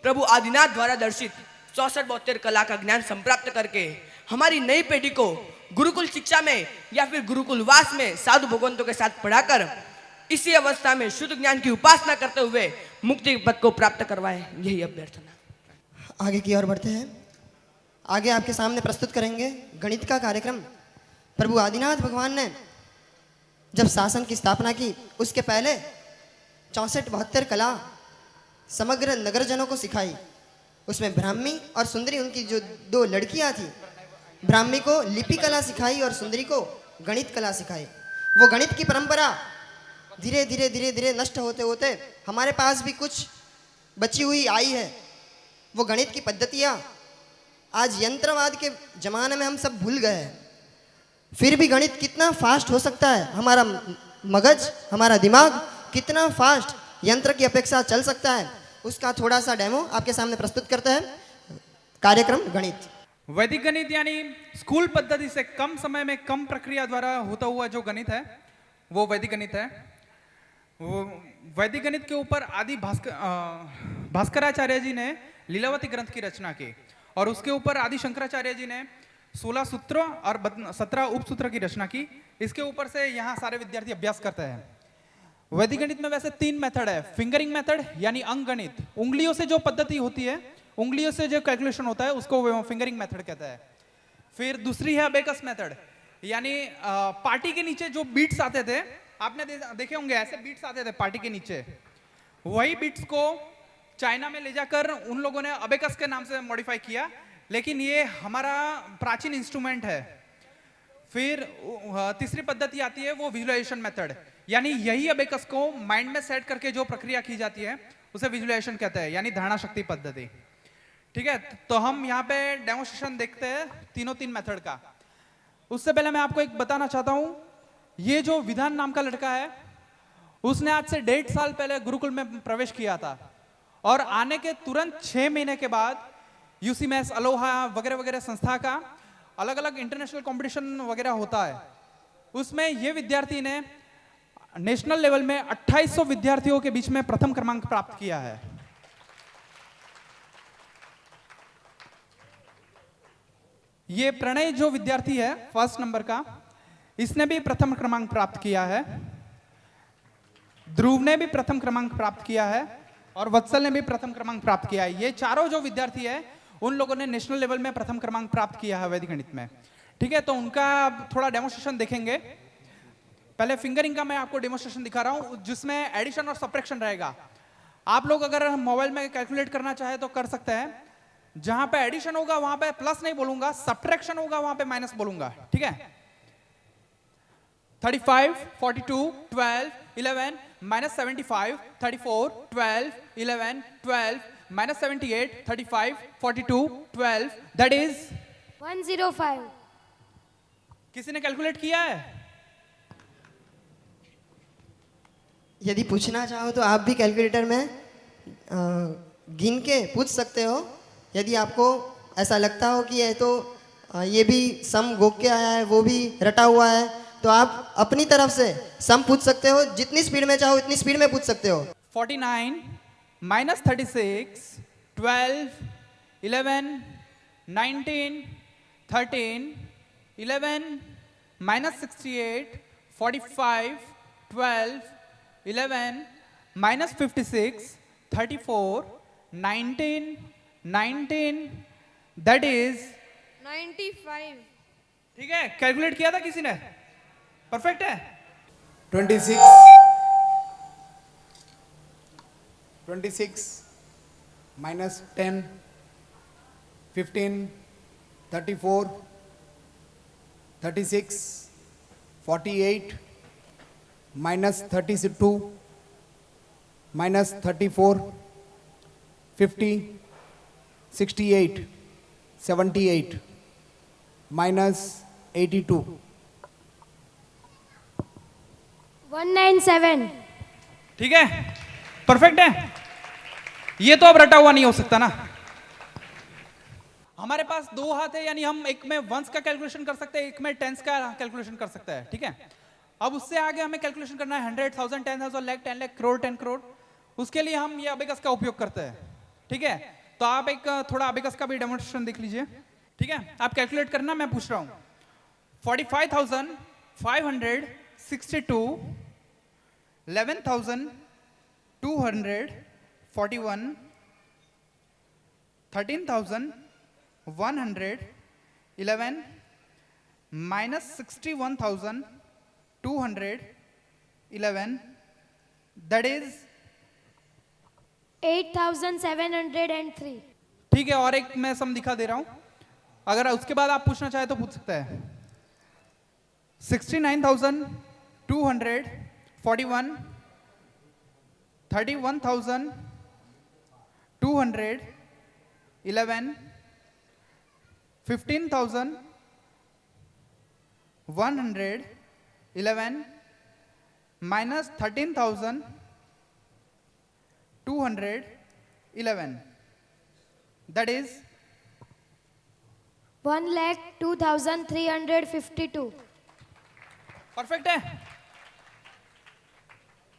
प्रभु आदिनाथ द्वारा दर्शित 64-72 कला का ज्ञान संप्राप्त करके हमारी नई पीढ़ी को गुरुकुल शिक्षा में या फिर गुरुकुल वास में साधु भगवंतों के साथ पढ़ाकर इसी अवस्था में शुद्ध ज्ञान की उपासना करते हुए मुक्ति पद को प्राप्त करवाए, यही अभ्यर्थना। आगे की ओर बढ़ते हैं। आगे आपके सामने प्रस्तुत करेंगे गणित का कार्यक्रम। प्रभु आदिनाथ भगवान ने जब शासन की स्थापना की, उसके पहले 64-72 कला समग्र नगरजनों को सिखाई। उसमें ब्राह्मी और सुंदरी, उनकी जो 2 लड़कियां थी, ब्राह्मी को लिपि कला सिखाई और सुंदरी को गणित कला सिखाई। वो गणित की परंपरा धीरे धीरे नष्ट होते होते हमारे पास भी कुछ बची हुई आई है। वो गणित की पद्धतियाँ आज यंत्रवाद के ज़माने में हम सब भूल गए हैं। फिर भी गणित कितना फास्ट हो सकता है, हमारा मगज, हमारा दिमाग कितना फास्ट यंत्र की अपेक्षा चल सकता है, उसका थोड़ा सा डेमो आपके सामने प्रस्तुत करते हैं कार्यक्रम गणित। वैदिक गणित यानी स्कूल पद्धति से कम समय में कम प्रक्रिया द्वारा होता हुआ जो गणित है वो वैदिक गणित है। वो वैदिक गणित के ऊपर आदि भास्कराचार्य जी ने लीलावती ग्रंथ की रचना की और उसके ऊपर आदि शंकराचार्य जी ने 16 सूत्र और 17 उपसूत्र की रचना की। इसके ऊपर से यहाँ सारे विद्यार्थी अभ्यास करते हैं। वैदिक गणित में वैसे 3 मेथड है। फिंगरिंग मेथड यानी अंक गणित, उंगलियों से जो पद्धति होती है, उंगलियों से जो कैलकुलेशन होता है उसको फिंगरिंग मेथड कहता है। फिर दूसरी है अबेकस मेथड, यानी पार्टी के नीचे जो बीट्स आते थे, आपने देखे होंगे ऐसे बीट्स आते थे पार्टी के नीचे, वही बीट्स को चाइना में ले जाकर उन लोगों ने अबेकस के नाम से मॉडिफाई किया, लेकिन ये हमारा प्राचीन इंस्ट्रूमेंट है। फिर तीसरी पद्धति आती है वो विजुअलाइजेशन मेथड, यानी यही अबेकस को माइंड में सेट करके जो प्रक्रिया की जाती है उसे विजुअलाइजेशन कहते हैं, यानी धारणा शक्ति पद्धति। ठीक है, तो हम यहाँ पे डेमोन्स्ट्रेशन देखते हैं तीनों मेथड का। उससे पहले मैं आपको एक बताना चाहता हूँ, ये जो विधान नाम का लड़का है उसने आज से 1.5 साल पहले गुरुकुल में प्रवेश किया था और आने के तुरंत 6 महीने के बाद यूसी मैथ्स, अलोहा वगैरह वगैरह संस्था का अलग अलग इंटरनेशनल कंपटीशन वगैरह होता है, उसमें ये विद्यार्थी ने नेशनल लेवल में 2800 विद्यार्थियों के बीच में प्रथम क्रमांक प्राप्त किया है। ये प्रणय जो विद्यार्थी है 1st नंबर का, इसने भी प्रथम क्रमांक प्राप्त किया है। ध्रुव ने भी प्रथम क्रमांक प्राप्त किया है और वत्सल ने भी प्रथम क्रमांक प्राप्त किया है। ये चारों जो विद्यार्थी है उन लोगों ने नेशनल लेवल में प्रथम क्रमांक प्राप्त किया है वैदिक गणित में। ठीक है, तो उनका थोड़ा डेमोन्स्ट्रेशन देखेंगे। पहले फिंगरिंग का मैं आपको डेमोन्स्ट्रेशन दिखा रहा हूं, जिसमें एडिशन और सब्ट्रैक्शन रहेगा। आप लोग अगर मोबाइल में कैलकुलेट करना चाहे तो कर सकते हैं। जहां पे एडिशन होगा वहां पे प्लस नहीं बोलूंगा, सब्ट्रैक्शन होगा वहां पे माइनस बोलूंगा। ठीक है, 35, 42, 12, 11, -75, 34, 12, 11, 12, -78, 35, 42, 12, that is 105। किसी ने कैलकुलेट किया है? यदि पूछना चाहो तो आप भी कैलकुलेटर में गिन के पूछ सकते हो। यदि आपको ऐसा लगता हो कि ये तो ये भी सम गोग के आया है, वो भी रटा हुआ है, तो आप अपनी तरफ से सम पूछ सकते हो। जितनी स्पीड में चाहो उतनी स्पीड में पूछ सकते हो। 49, -36, 12, 11, 19, 13, 11, -68, 45, 12, 11, -56, 34, 19, 19, that is 95। ठीक है, कैलकुलेट किया था किसी ने? परफेक्ट है। 26, 26 -10, 15, 34, 36, 48, -32, -34, 50, 68, 78, -82, 197। ठीक है, परफेक्ट है। ये तो अब रटा हुआ नहीं हो सकता ना। हमारे पास 2 हाथ है, यानी हम एक में वंस का कैलकुलेशन कर सकते हैं, एक में टेंस का कैलकुलेशन कर सकते हैं। ठीक है, अब उससे आगे हमें कैलकुलेशन करना है 100, 1000, 10,000, लाख, 10 लाख, करोड़, 10 करोड़। उसके लिए हम ये अबेकस का उपयोग करते हैं। ठीक है, तो आप एक थोड़ा अबेकस का भी डेमोन्स्ट्रेशन देख लीजिए। ठीक है, आप कैलकुलेट करना, मैं पूछ रहा हूं। 45,562 11,241, 13,111 minus 61,211, that is 8,703. ठीक है, और एक मैं सम दिखा दे रहा हूं, अगर उसके बाद आप पूछना चाहे तो पूछ सकते हैं। 69,241, 31,211, 15,111 minus 13,211, that is 1,02,352. परफेक्ट है।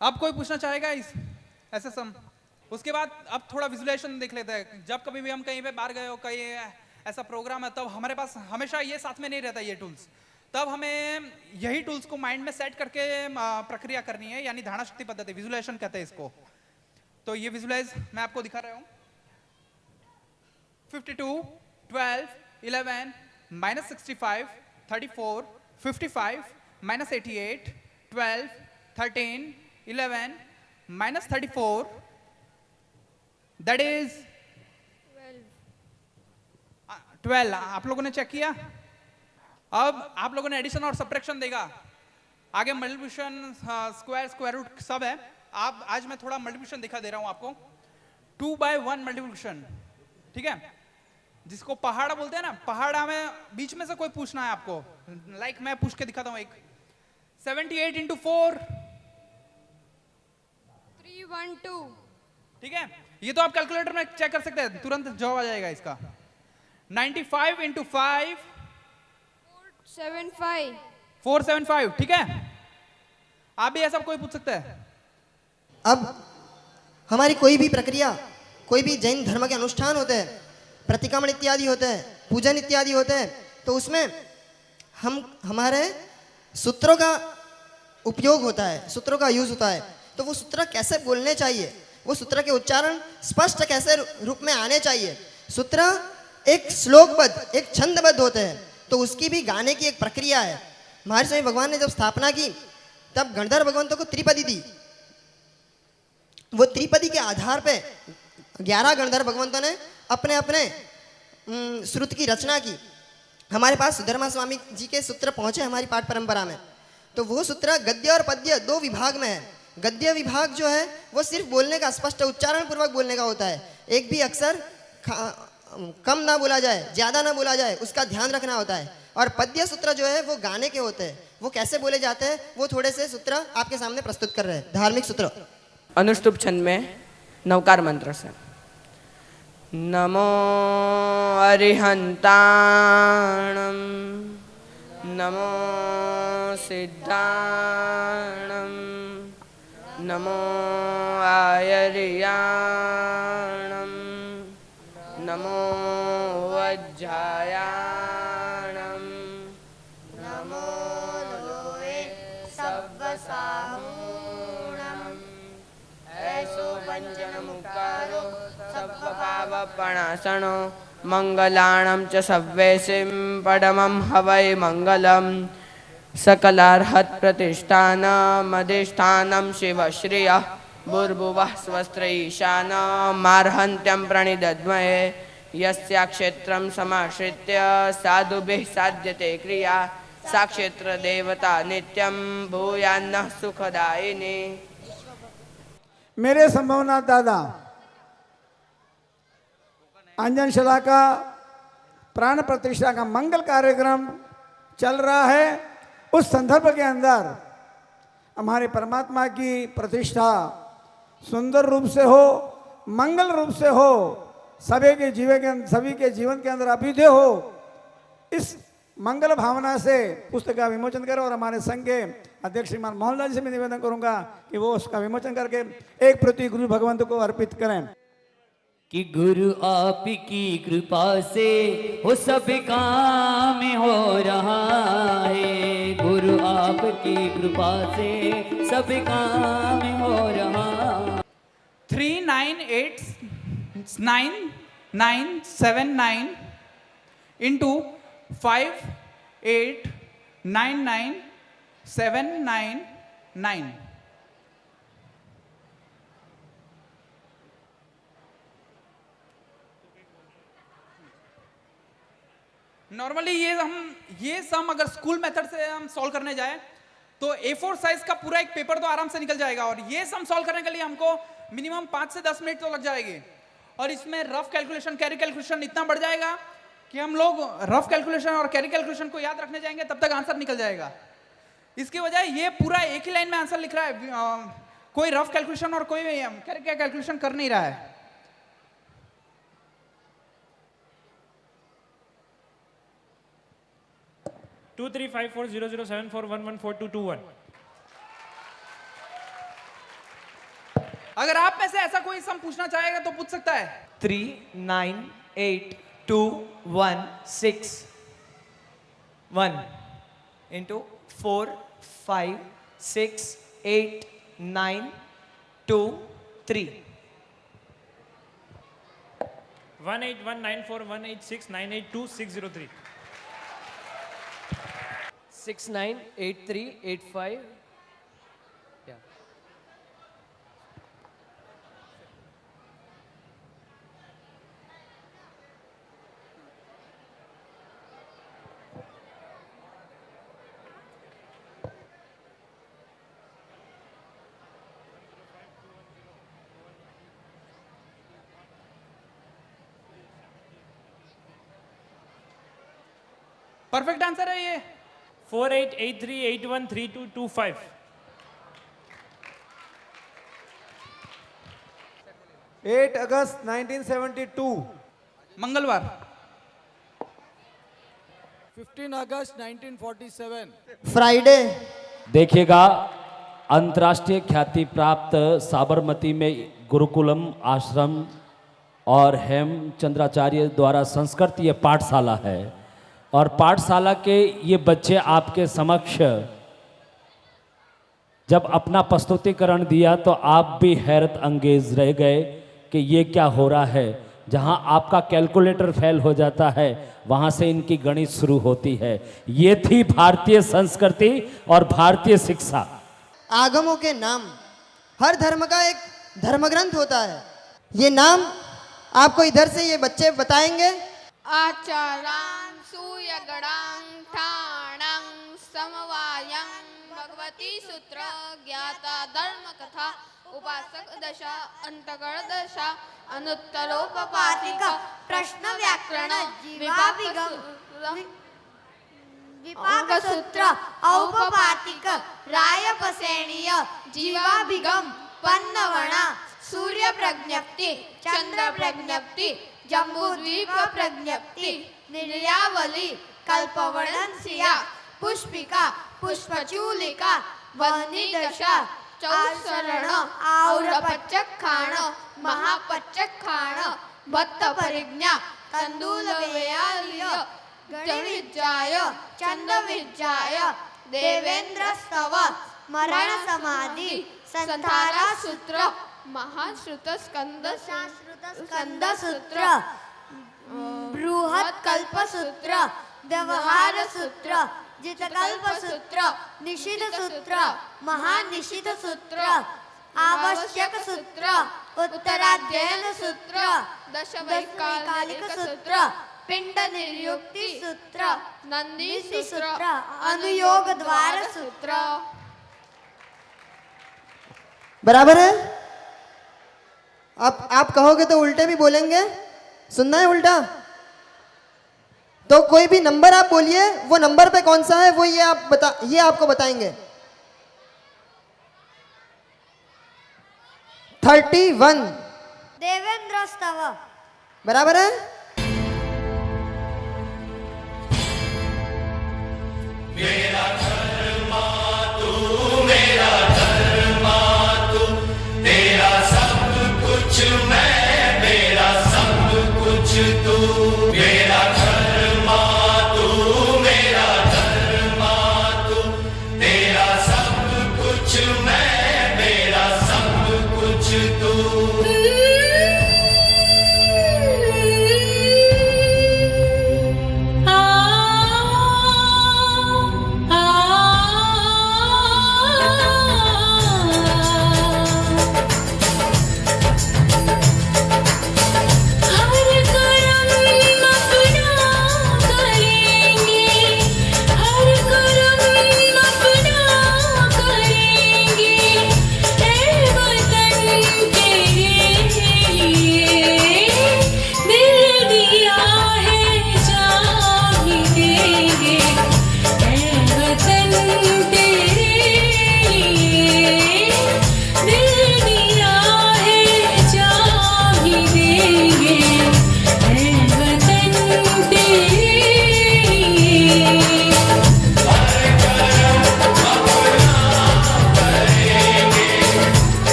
अब कोई पूछना चाहेगा इस ऐसे सम? उसके बाद अब थोड़ा विजुअलाइजेशन देख लेते हैं। जब कभी भी हम कहीं पे बाहर गए हो, कहीं ऐसा प्रोग्राम है, तब हमारे पास हमेशा ये साथ में नहीं रहता ये टूल्स, तब हमें यही टूल्स को माइंड में सेट करके प्रक्रिया करनी है, यानी धारणा शक्ति पद्धति, विजुअलाइजेशन कहते हैं इसको। तो ये विजुअलाइज मैं आपको दिखा रहा हूं। 52, 12, 11 minus 65, 34, 55 minus 88, 12, 13, 11 minus 34, that is 12। आप लोगों ने चेक किया? अब आप लोगों ने एडिशन और सब्ट्रैक्शन देगा, आगे मल्टीप्लिकेशन, स्क्वायर, स्क्वायर रूट सब है। आप आज मैं थोड़ा मल्टीप्लिकेशन दिखा दे रहा हूं आपको। 2/1 मल्टीप्लिकेशन, ठीक है, जिसको पहाड़ा बोलते हैं ना, पहाड़ा में बीच में से कोई पूछना है आपको, लाइक मैं पूछ के दिखाता हूं एक। 78 into 4, 312, ठीक है, ये तो आप कैलकुलेटर में चेक कर सकते हैं, तुरंत जवाब आ जाएगा इसका। 95 into 5, 475, 475, ठीक है, आप भी ऐसा कोई पूछ सकता है। अब हमारी कोई भी प्रक्रिया, कोई भी जैन धर्म के अनुष्ठान होते हैं, प्रतिक्रमण इत्यादि होते हैं, पूजन इत्यादि होते हैं, तो उसमें हमारे सूत्रों का उपयोग होता है, सूत्रों का यूज होता है। तो वो सूत्र कैसे बोलने चाहिए, वो सूत्र के उच्चारण स्पष्ट कैसे रूप में आने चाहिए, सूत्र एक श्लोकबद्ध, एक छंदबद्ध होते हैं, तो उसकी भी गाने की एक प्रक्रिया है। महर्षि स्वामी भगवान ने जब स्थापना की, तब गणधर भगवंतों को त्रिपदी दी। वो त्रिपदी के आधार पे 11 गणधर भगवंतों ने अपने अपने श्रुत की रचना की। हमारे पास सुधर्मा स्वामी जी के सूत्र पहुंचे हमारी पाठ परंपरा में, तो वो सूत्र गद्य और पद्य 2 विभाग में है। गद्य विभाग जो है वो सिर्फ बोलने का, स्पष्ट उच्चारण पूर्वक बोलने का होता है, एक भी अक्षर कम ना बोला जाए, ज्यादा ना बोला जाए, उसका ध्यान रखना होता है। और पद्य सूत्र जो है वो गाने के होते हैं, वो कैसे बोले जाते हैं वो थोड़े से सूत्र आपके सामने प्रस्तुत कर रहे हैं, धार्मिक सूत्र। अनुष्टुप छंद में नवकार मंत्र से। नमो अरिहंताणं, नमो सिद्धाणं, नमो आयर्याणं, नमो वज्रायाणं, नमो लोहे सव्वसाहूणं, ऐसो व्यञ्जनमुकारो सव्वपावपणासनो, मंगलाणं च सव्वेसिं पडमं हवै मंगलम्, सकलार्हत् प्रतिष्ठानमधिष्ठानं शिवश्रियः, भूर्भुवः स्वस्त्र ईशानमार्हन्त्यं प्रणिदद्महे, यस्या क्षेत्रं समाश्रित्य साधुभिः साध्यते क्रिया, सा क्षेत्र देवता नित्यं भूयान्नः सुखदायिनी। मेरे संभवनाथ दादा अंजनशिला का प्राण प्रतिष्ठा का मंगल कार्यक्रम चल रहा है। उस संदर्भ के अंदर हमारे परमात्मा की प्रतिष्ठा सुंदर रूप से हो, मंगल रूप से हो, सभी के जीवन के अंदर अभ्युदय हो, इस मंगल भावना से पुस्तक का विमोचन करें। और हमारे संघ के अध्यक्ष श्रीमान मोहनलाल जी से मैं निवेदन करूंगा कि वो उसका विमोचन करके एक प्रति गुरु भगवंत को अर्पित करें। कि गुरु आपकी कृपा से वो सब काम हो रहा है, गुरु आपकी कृपा से सब काम हो रहा। 3989979 into 5899799। नॉर्मली ये सम अगर स्कूल मेथड से हम सॉल्व करने जाए तो A4 साइज का पूरा एक पेपर तो आराम से निकल जाएगा, और ये सम सॉल्व करने के लिए हमको मिनिमम 5 से 10 मिनट तो लग जाएंगे। और इसमें रफ कैलकुलेशन, कैरी कैलकुलेशन इतना बढ़ जाएगा कि हम लोग रफ कैलकुलेशन और कैरी कैलकुलेशन को याद रखने जाएंगे तब तक आंसर निकल जाएगा। इसकी वजह ये पूरा एक ही लाइन में आंसर लिख रहा है, कोई रफ कैलकुलेशन और कोई कैरी कैलकुलेशन कर नहीं रहा है। टू 3540074114221। अगर आप में से ऐसा कोई सम पूछना चाहेगा तो पूछ सकता है। 3982161 into 4568923 18194186982 698385 yeah. परफेक्ट आंसर है ये। 4883813225। 8 अगस्त 1972 मंगलवार। 15 अगस्त 1947 फ्राइडे। देखिएगा, अंतर्राष्ट्रीय ख्याति प्राप्त साबरमती में गुरुकुलम आश्रम और हेमचंद्राचार्य द्वारा संस्कृत ये पाठशाला है, और पाठशाला के ये बच्चे आपके समक्ष जब अपना प्रस्तुतिकरण दिया तो आप भी हैरत अंगेज रह गए कि ये क्या हो रहा है। जहां आपका कैलकुलेटर फेल हो जाता है वहां से इनकी गणित शुरू होती है। ये थी भारतीय संस्कृति और भारतीय शिक्षा। आगमों के नाम, हर धर्म का एक धर्म ग्रंथ होता है। ये नाम आपको इधर से ये बच्चे बताएंगे। आचारां सूयगणां ठाणां समवायं भगवती सूत्र ज्ञाता धर्म कथा उपासक दशा अंतगण दशा अनुत्तरोपपातिक प्रश्न व्याकरण विपाक सूत्र औपपातिक रायपसेणीय जीवाभिगम पन्नवणा सूर्य प्रज्ञप्ति चंद्र प्रज्ञप्ति जम्बूद्वीप प्रज्ञप्ति निर्यावली कल्पवर्णनसिया पुष्पिका पुष्पचूलिका वह्नि दशा चौसरण आउरपच्चक खाण महापच्चक खाण भत्त परिज्ञा तंदूल व्ययाल्य गणविज्जाय चंद्रविज्जाय देवेंद्र स्तव मरण समाधि संधारा सूत्र महाश्रुत स्कंद सूत्र बृहत कल्प सूत्र व्यवहार सूत्र जितकल्प सूत्र निषिद्ध सूत्र महानिषिद्ध सूत्र आवश्यक सूत्र उत्तराध्ययन सूत्र दशवैकालिक सूत्र पिंड निर्युक्ति सूत्र नंदी सूत्र अनुयोग द्वार सूत्र। बराबर है। आप कहोगे तो उल्टे भी बोलेंगे, सुनना है उल्टा? तो कोई भी नंबर आप बोलिए, वो नंबर पे कौन सा है वो ये आपको बताएंगे। 31 देवेंद्र स्तव। बराबर है। मेरा धर्मा तू, मेरा धर्मा तू, तेरा सब कुछ मैं, मेरा सब कुछ तू। मेरा धर्मा तू, मेरा धर्मा तू, तेरा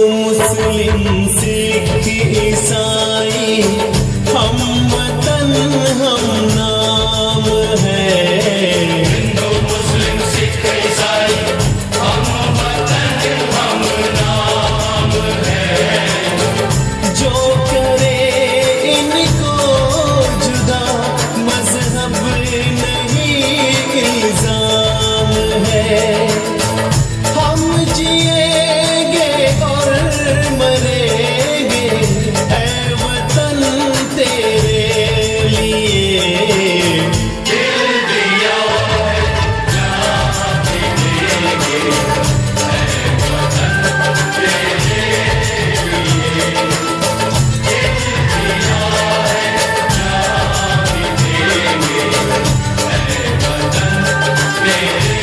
मुस्लिम सिख ईसाई हम वतन हम नाम है। हिंदू मुस्लिम सिख ईसाई हम वतन हम नाम है। जो करे इनको जुदा मजहब नहीं इल्जाम है। हम जिएंगे और मरेंगे ऐ वतन तेरे लिए। दिल दिया है जान भी देंगे ऐ वतन तेरे लिए। दिल दिया है जान भी देंगे ऐ वतन तेरे लिए।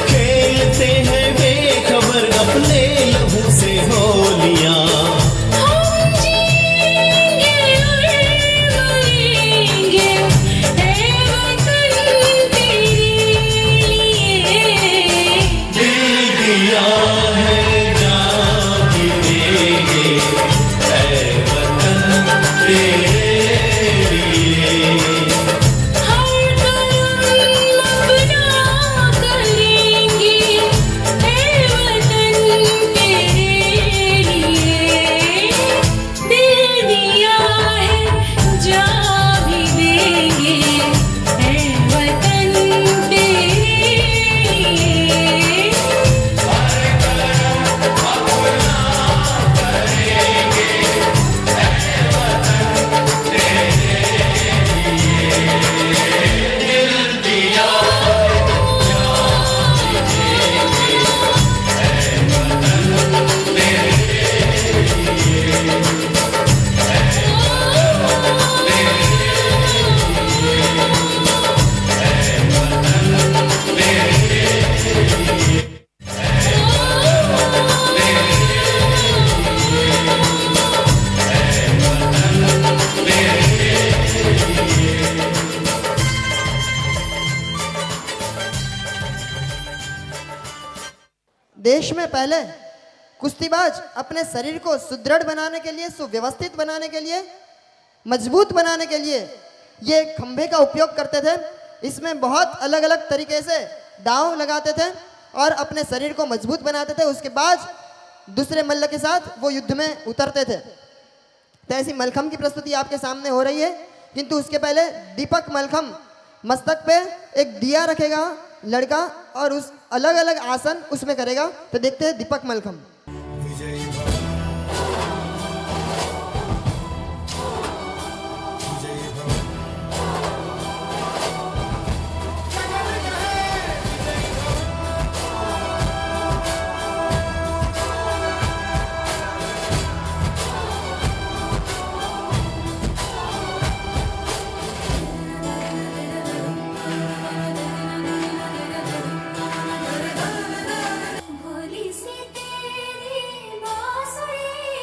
खेलते हैं बेखबर अपने लहू से होलियां। हम जिएंगे और मरेंगे ऐ वतन तेरे लिए। दिल दिया है जान भी देंगे ऐ वतन तेरे लिए। हर कदम अपना करेंगे ऐ वतन तेरे लिए। दिल दिया है जान भी देंगे ऐ वतन तेरे लिए। हर कदम अपना करेंगे ऐ वतन तेरे लिए। दिल दिया है जान भी देंगे ऐ वतन तेरे लिए। देश में पहले कुश्तीबाज अपने शरीर को सुदृढ़ बनाने के लिए, सुव्यवस्थित बनाने के लिए, मजबूत बनाने के लिए ये खंभे का उपयोग करते थे। इसमें बहुत अलग अलग तरीके से दांव लगाते थे और अपने शरीर को मजबूत बनाते थे। उसके बाद दूसरे मल्ल के साथ वो युद्ध में उतरते थे। तो ऐसी मलखम की प्रस्तुति आपके सामने हो रही है, किंतु उसके पहले दीपक मलखम मस्तक पे एक दिया रखेगा लड़का और उस अलग अलग आसन उसमें करेगा। तो देखते हैं दीपक मलखम। भोली सी तेरी बांसुरी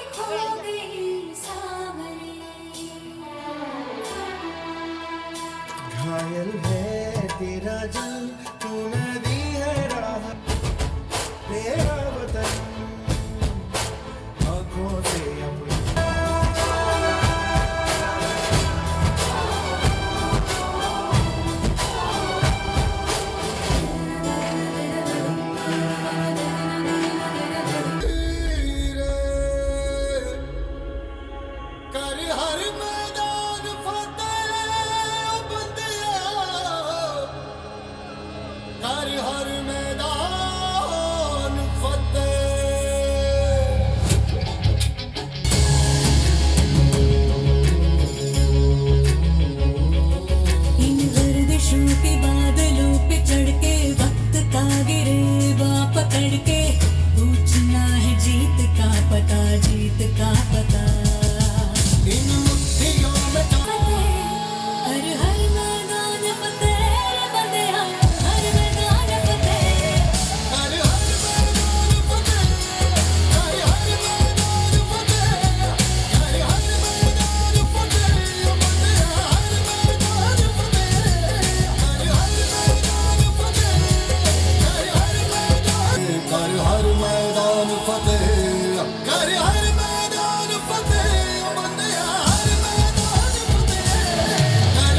फतेह कर हर मैदान फतेह बंदिया हर मैदान फतेह कर हर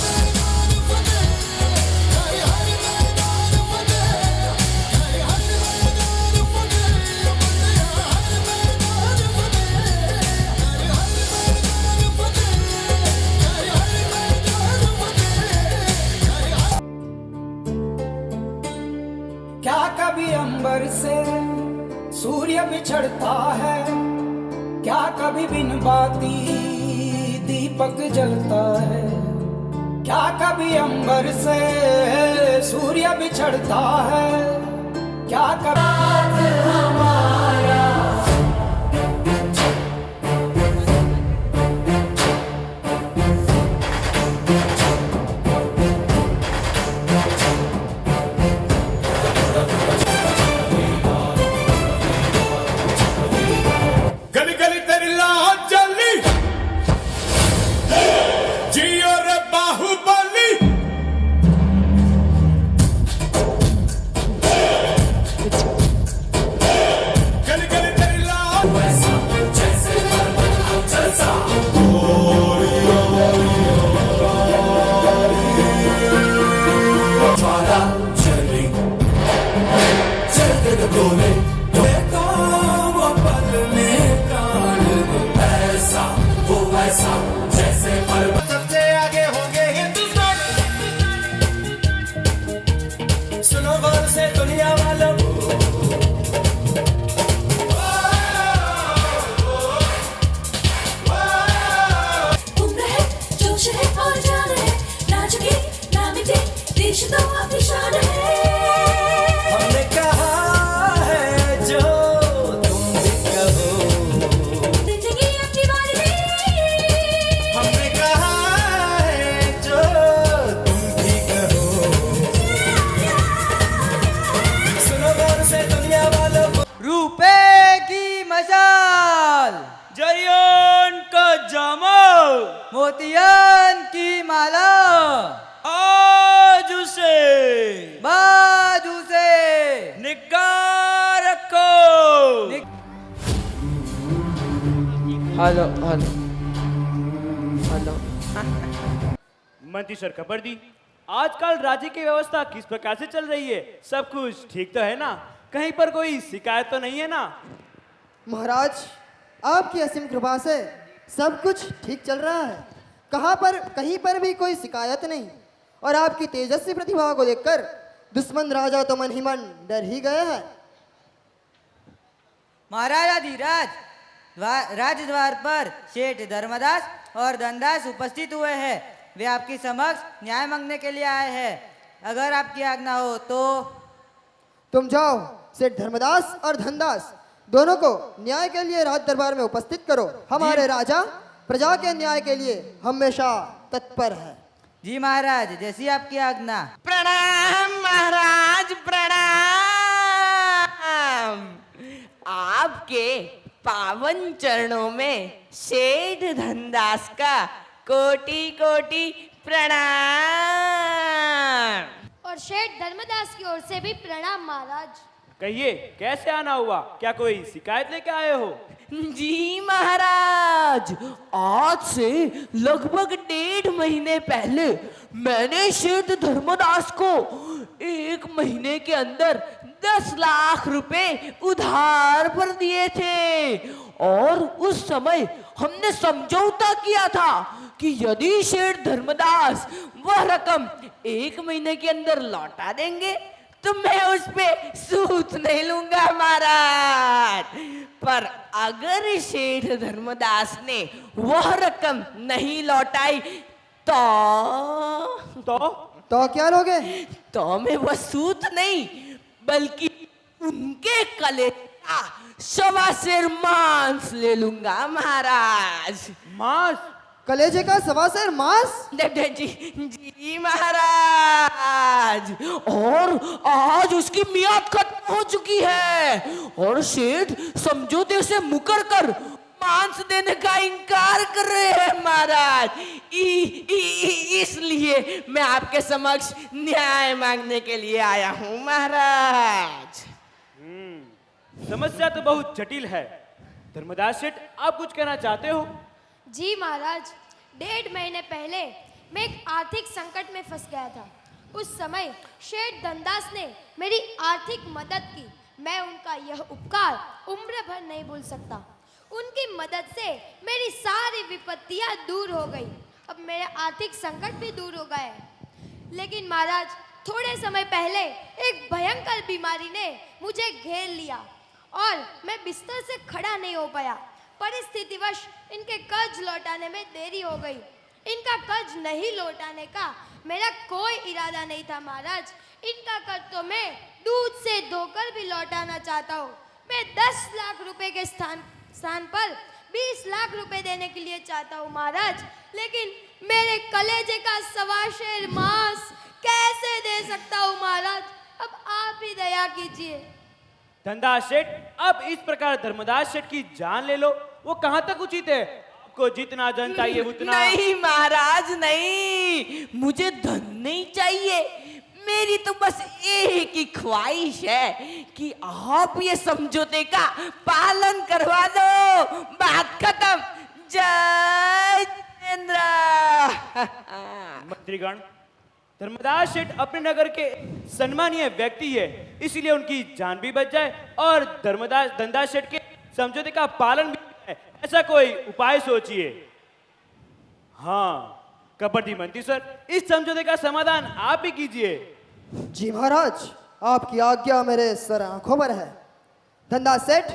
मैदान फतेह कर हर मैदान फतेह कर हर मैदान फतेह बंदिया हर मैदान फतेह कर हर मैदान फतेह कर हर मैदान फतेह क्या कभी अंबर से सूर्य बिछड़ता है, क्या कभी बिन बाती दीपक जलता है, क्या कभी अंबर से सूर्य बिछड़ता है, क्या कभी हमारा गली गली तेरी लाहौर जली जियो रे बाहुबली गली गली तेरी लाहौर वैसा जैसे पर्वत जलसा ज्वाला चली चलते तो गोले ऐसा जैसे पर्वत सबसे आगे होंगे हिंदुस्तान सुनो गौर से दुनिया वालों उम्र है जोश है और जान है नाच के नाम के देश तो अपनी शान है हमने कहा है जो तुम भी कहो जिंदगी अपनी बारी हमने कहा है जो तुम भी कहो सुनो गौर से दुनिया वालों को रूपे की मशाल जरियन का जमाल मोतियन की माला आज उसे बाजू से निगाह रखो हेलो हेलो हेलो मंत्री सर खबर दी। आजकल राज्य की व्यवस्था किस प्रकार से चल रही है? सब कुछ ठीक तो है ना? कहीं पर कोई शिकायत तो नहीं है ना? महाराज, आपकी असीम कृपा से सब कुछ ठीक चल रहा है। कहीं पर भी कोई शिकायत नहीं। और आपकी तेजस्वी प्रतिभा को देखकर दुश्मन राजा तो मन ही मन डर ही गए हैं। महाराजा धीराज राजद्वार पर सेठ धर्मदास और धनदास उपस्थित हुए हैं। वे आपकी समक्ष न्याय मांगने के लिए आए हैं। अगर आपकी आज्ञा हो तो तुम जाओ, सेठ धर्मदास और धनदास दोनों को न्याय के लिए राज दरबार में उपस्थित करो। हमारे राजा प्रजा के न्याय के लिए हमेशा तत्पर है। जी महाराज, जैसी आपकी आज्ञा। प्रणाम महाराज, प्रणाम। आपके पावन चरणों में सेठ धनदास का कोटि कोटि प्रणाम। और सेठ धर्मदास की ओर से भी प्रणाम महाराज। कहिए, कैसे आना हुआ? क्या कोई शिकायत लेके आए हो? जी महाराज, आज से लगभग 1.5 महीने पहले मैंने सेठ धर्मदास को 1 महीने के अंदर 10 लाख रुपए उधार पर दिए थे। और उस समय हमने समझौता किया था कि यदि सेठ धर्मदास वह रकम 1 महीने के अंदर लौटा देंगे तो मैं उस पे सूद नहीं लूंगा महाराज। पर अगर सेठ धर्मदास ने वह रकम नहीं लौटाई तो क्या लोगे? तो मैं वह सूद नहीं बल्कि उनके कले का 1.25 सेर मांस ले लूंगा महाराज। मांस? कलेजे का 1.25 सेर मांस? जी महाराज। और आज उसकी मियाद खत्म हो चुकी है और सेठ समझौते से मुकर कर मांस देने का इनकार कर रहे हैं महाराज। इसलिए मैं आपके समक्ष न्याय मांगने के लिए आया हूँ महाराज। समस्या तो बहुत जटिल है। धर्मदास सेठ, आप कुछ कहना चाहते हो? जी महाराज, 1.5 महीने पहले मैं एक आर्थिक संकट में फंस गया था। उस समय शेठ धनदास ने मेरी आर्थिक मदद की। मैं उनका यह उपकार उम्र भर नहीं भूल सकता। उनकी मदद से मेरी सारी विपत्तियां दूर हो गई। अब मेरा आर्थिक संकट भी दूर हो गया है। लेकिन महाराज, थोड़े समय पहले एक भयंकर बीमारी ने मुझे घेर लिया और मैं बिस्तर से खड़ा नहीं हो पाया। परिस्थितिवश इनके कर्ज लौटाने में देरी हो गई। इनका कर्ज नहीं लौटाने का मेरा कोई इरादा नहीं था महाराज। इनका कर्ज तो मैं दूध से धोकर भी लौटाना चाहता हूँ। मैं 10 लाख रुपए के स्थान पर 20 लाख रुपए देने के लिए चाहता हूँ महाराज। लेकिन मेरे कलेजे का 1.25 शेर मांस कैसे दे सकता हूँ महाराज? अब आप ही दया कीजिए। धनदास सेठ, अब इस प्रकार धर्मदास सेठ की जान ले लो, वो कहाँ तक उचित है? आपको जितना धन चाहिए उतना। नहीं महाराज, नहीं, मुझे धन नहीं चाहिए। मेरी तो बस एक ही ख्वाहिश है कि आप ये समझौते का पालन करवा दो। बात खत्म। जय जिनेंद्र। मंत्रीगण, धर्मदास सेठ अपने नगर के सम्मानीय व्यक्ति है, इसीलिए उनकी जान भी बच जाए और धनदास सेठ के समझौते का पालन भी है। ऐसा कोई उपाय सोचिए। हाँ कपटी मंत्री सर, इस समझौते का समाधान आप ही कीजिए। जी महाराज, आपकी आज्ञा मेरे सर आंखों पर है। धनदास सेठ,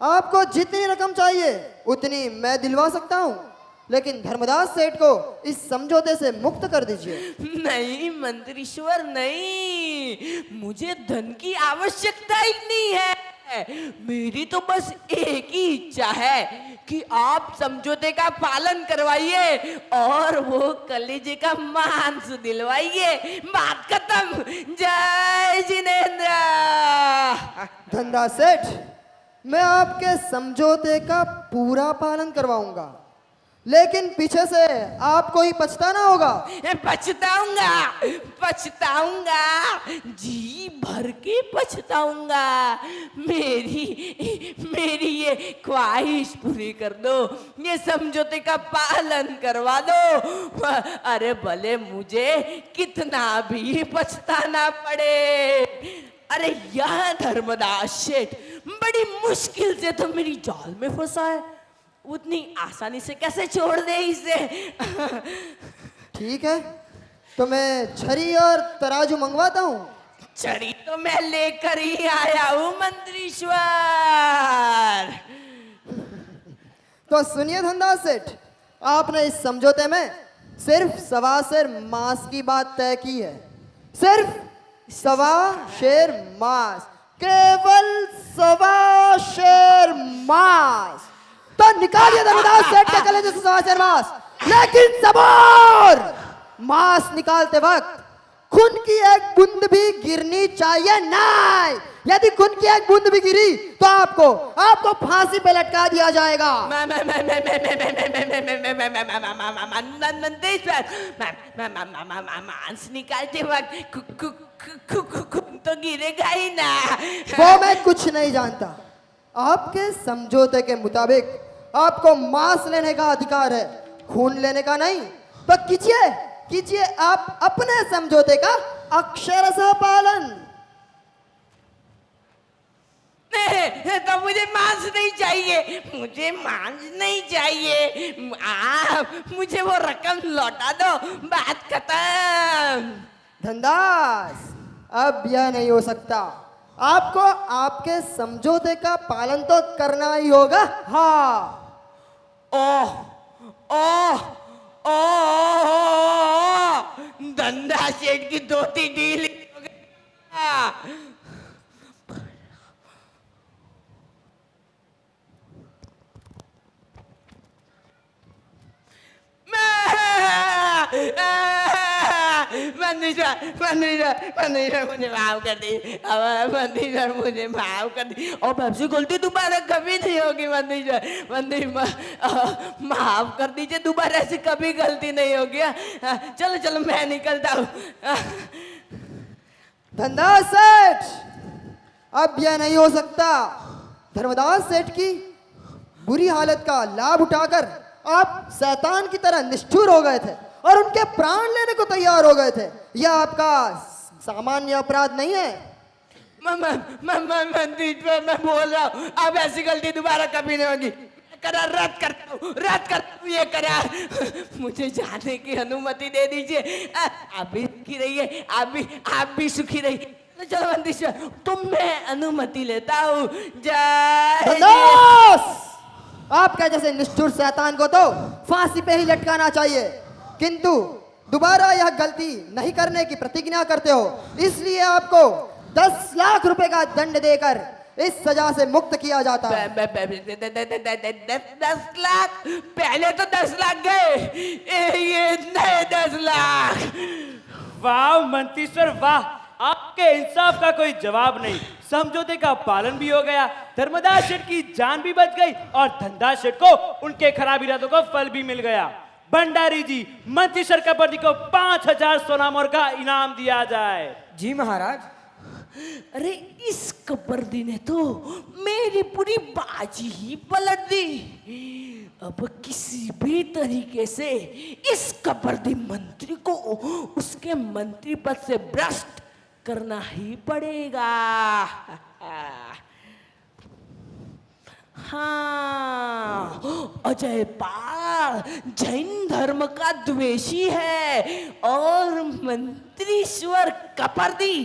आपको जितनी रकम चाहिए उतनी मैं दिलवा सकता हूँ, लेकिन धर्मदास सेठ को इस समझौते से मुक्त कर दीजिए। नहीं मंत्रीश्वर, नहीं, मुझे धन की आवश्यकता ही नहीं है। मेरी तो बस एक ही इच्छा है कि आप समझौते का पालन करवाइए और वो कलेजे का मांस दिलवाइए। बात खत्म। जय जिनेंद्र। धनदास सेठ, मैं आपके समझौते का पूरा पालन करवाऊंगा, लेकिन पीछे से आपको ही पछताना होगा। पछताऊंगा, पछताऊंगा, जी भर के पछताऊंगा। मेरी ये ख्वाहिश पूरी कर दो, ये समझौते का पालन करवा दो। अरे भले मुझे कितना भी पछताना पड़े। अरे यह धर्मदास सेठ बड़ी मुश्किल से तो मेरी जाल में फंसा है, उतनी आसानी से कैसे छोड़ दे इसे? ठीक है, तो मैं छरी और तराजू मंगवाता हूँ। छरी तो मैं लेकर ही आया हूँ मंत्रीश्वर। तो सुनिए धनदास सेठ, आपने इस समझौते में सिर्फ 1.25 शेर मांस की बात तय की है। सिर्फ 1.25 शेर मांस, केवल 1.25 शेर मांस। तो निकालिए धर्मदास सेठ के कलेजे से 1.25 शेर मांस, लेकिन सबूर, मांस निकालते वक्त खून की एक बूंद भी गिरनी चाहिए नहीं। यदि खून की एक बूंद भी गिरी तो आपको फांसी पे लटका दिया जाएगा। मांस निकालते वक्त खून तो गिरेगा ही ना। वो मैं कुछ नहीं जानता। आपके समझौते के मुताबिक आपको मांस लेने का अधिकार है, खून लेने का नहीं। तो कीजिए आप अपने समझौते का अक्षरशः पालन। तो मुझे मांस नहीं चाहिए, मुझे मांस नहीं चाहिए। आप मुझे वो रकम लौटा दो। बात खत्म। धनदास, अब यह नहीं हो सकता। आपको आपके समझौते का पालन तो करना ही होगा। हाँ। ओह ओह ओह, धंधा सेठ की धोती ढीली हो गई। मंत्री मुझे माफ कर दी। मंत्री मुझे माफ कर दी और आपसे गलती दोबारा कभी नहीं होगी। मंत्री माफ कर दीजिए, दोबारा ऐसी कभी गलती नहीं होगी। चलो मैं निकलता हूँ। धनदास सेठ, अब यह नहीं हो सकता। धर्मदास सेठ की बुरी हालत का लाभ उठाकर आप शैतान की तरह निष्ठुर हो गए थे और उनके प्राण लेने को तैयार हो गए थे। यह आपका सामान्य अपराध नहीं है। मैं बोल रहा हूँ, अब ऐसी गलती दोबारा कभी नहीं होगी। करार रद्द करता हूँ ये करार। मुझे जाने की अनुमति दे दीजिए। आप भी सुखी रहिए, आप भी सुखी रहिए। तो चलो मंदीश्वर, तुम्हें अनुमति लेता हूँ। जय आपका जैसे निष्ठुर शैतान को तो फांसी पे ही लटकाना चाहिए, किंतु दोबारा यह गलती नहीं करने की प्रतिज्ञा करते हो, इसलिए आपको 10 लाख रुपए का दंड देकर इस सजा से मुक्त किया जाता है। 10 लाख? पहले तो 10 लाख गए, ये नए 10 लाख। वाह मंत्रीश्वर वाह, आपके इंसाफ का कोई जवाब नहीं। समझौते का पालन भी हो गया, धर्मदास शेठ की जान भी बच गई और धनदास शेठ को उनके खराब इरादों को फल भी मिल गया। भंडारी जी, मंत्रीश्वर कपर्दी को 5000 सोना मोहर का इनाम दिया जाए। जी महाराज। अरे इस कपर्दी ने तो मेरी पूरी बाजी ही पलट दी। अब किसी भी तरीके से इस कपर्दी मंत्री को उसके मंत्री पद से भ्रष्ट करना ही पड़ेगा। हाँ, अजय पाल जैन धर्म का द्वेषी है और मंत्रीश्वर कपर्दी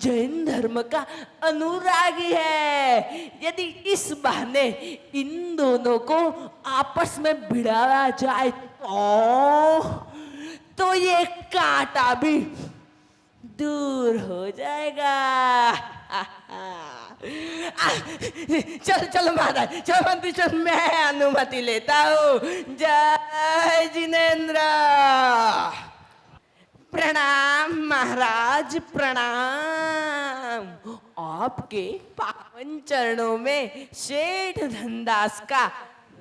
जैन धर्म का अनुरागी है। यदि इस बहाने इन दोनों को आपस में भिड़ाया जाए तो ये कांटा भी दूर हो जाएगा। चलो महाराज, चलो मंत्रीश्वर, मैं अनुमति लेता हूँ। जय जिनेन्द्र। प्रणाम महाराज, प्रणाम। आपके पावन चरणों में शेठ धनदास का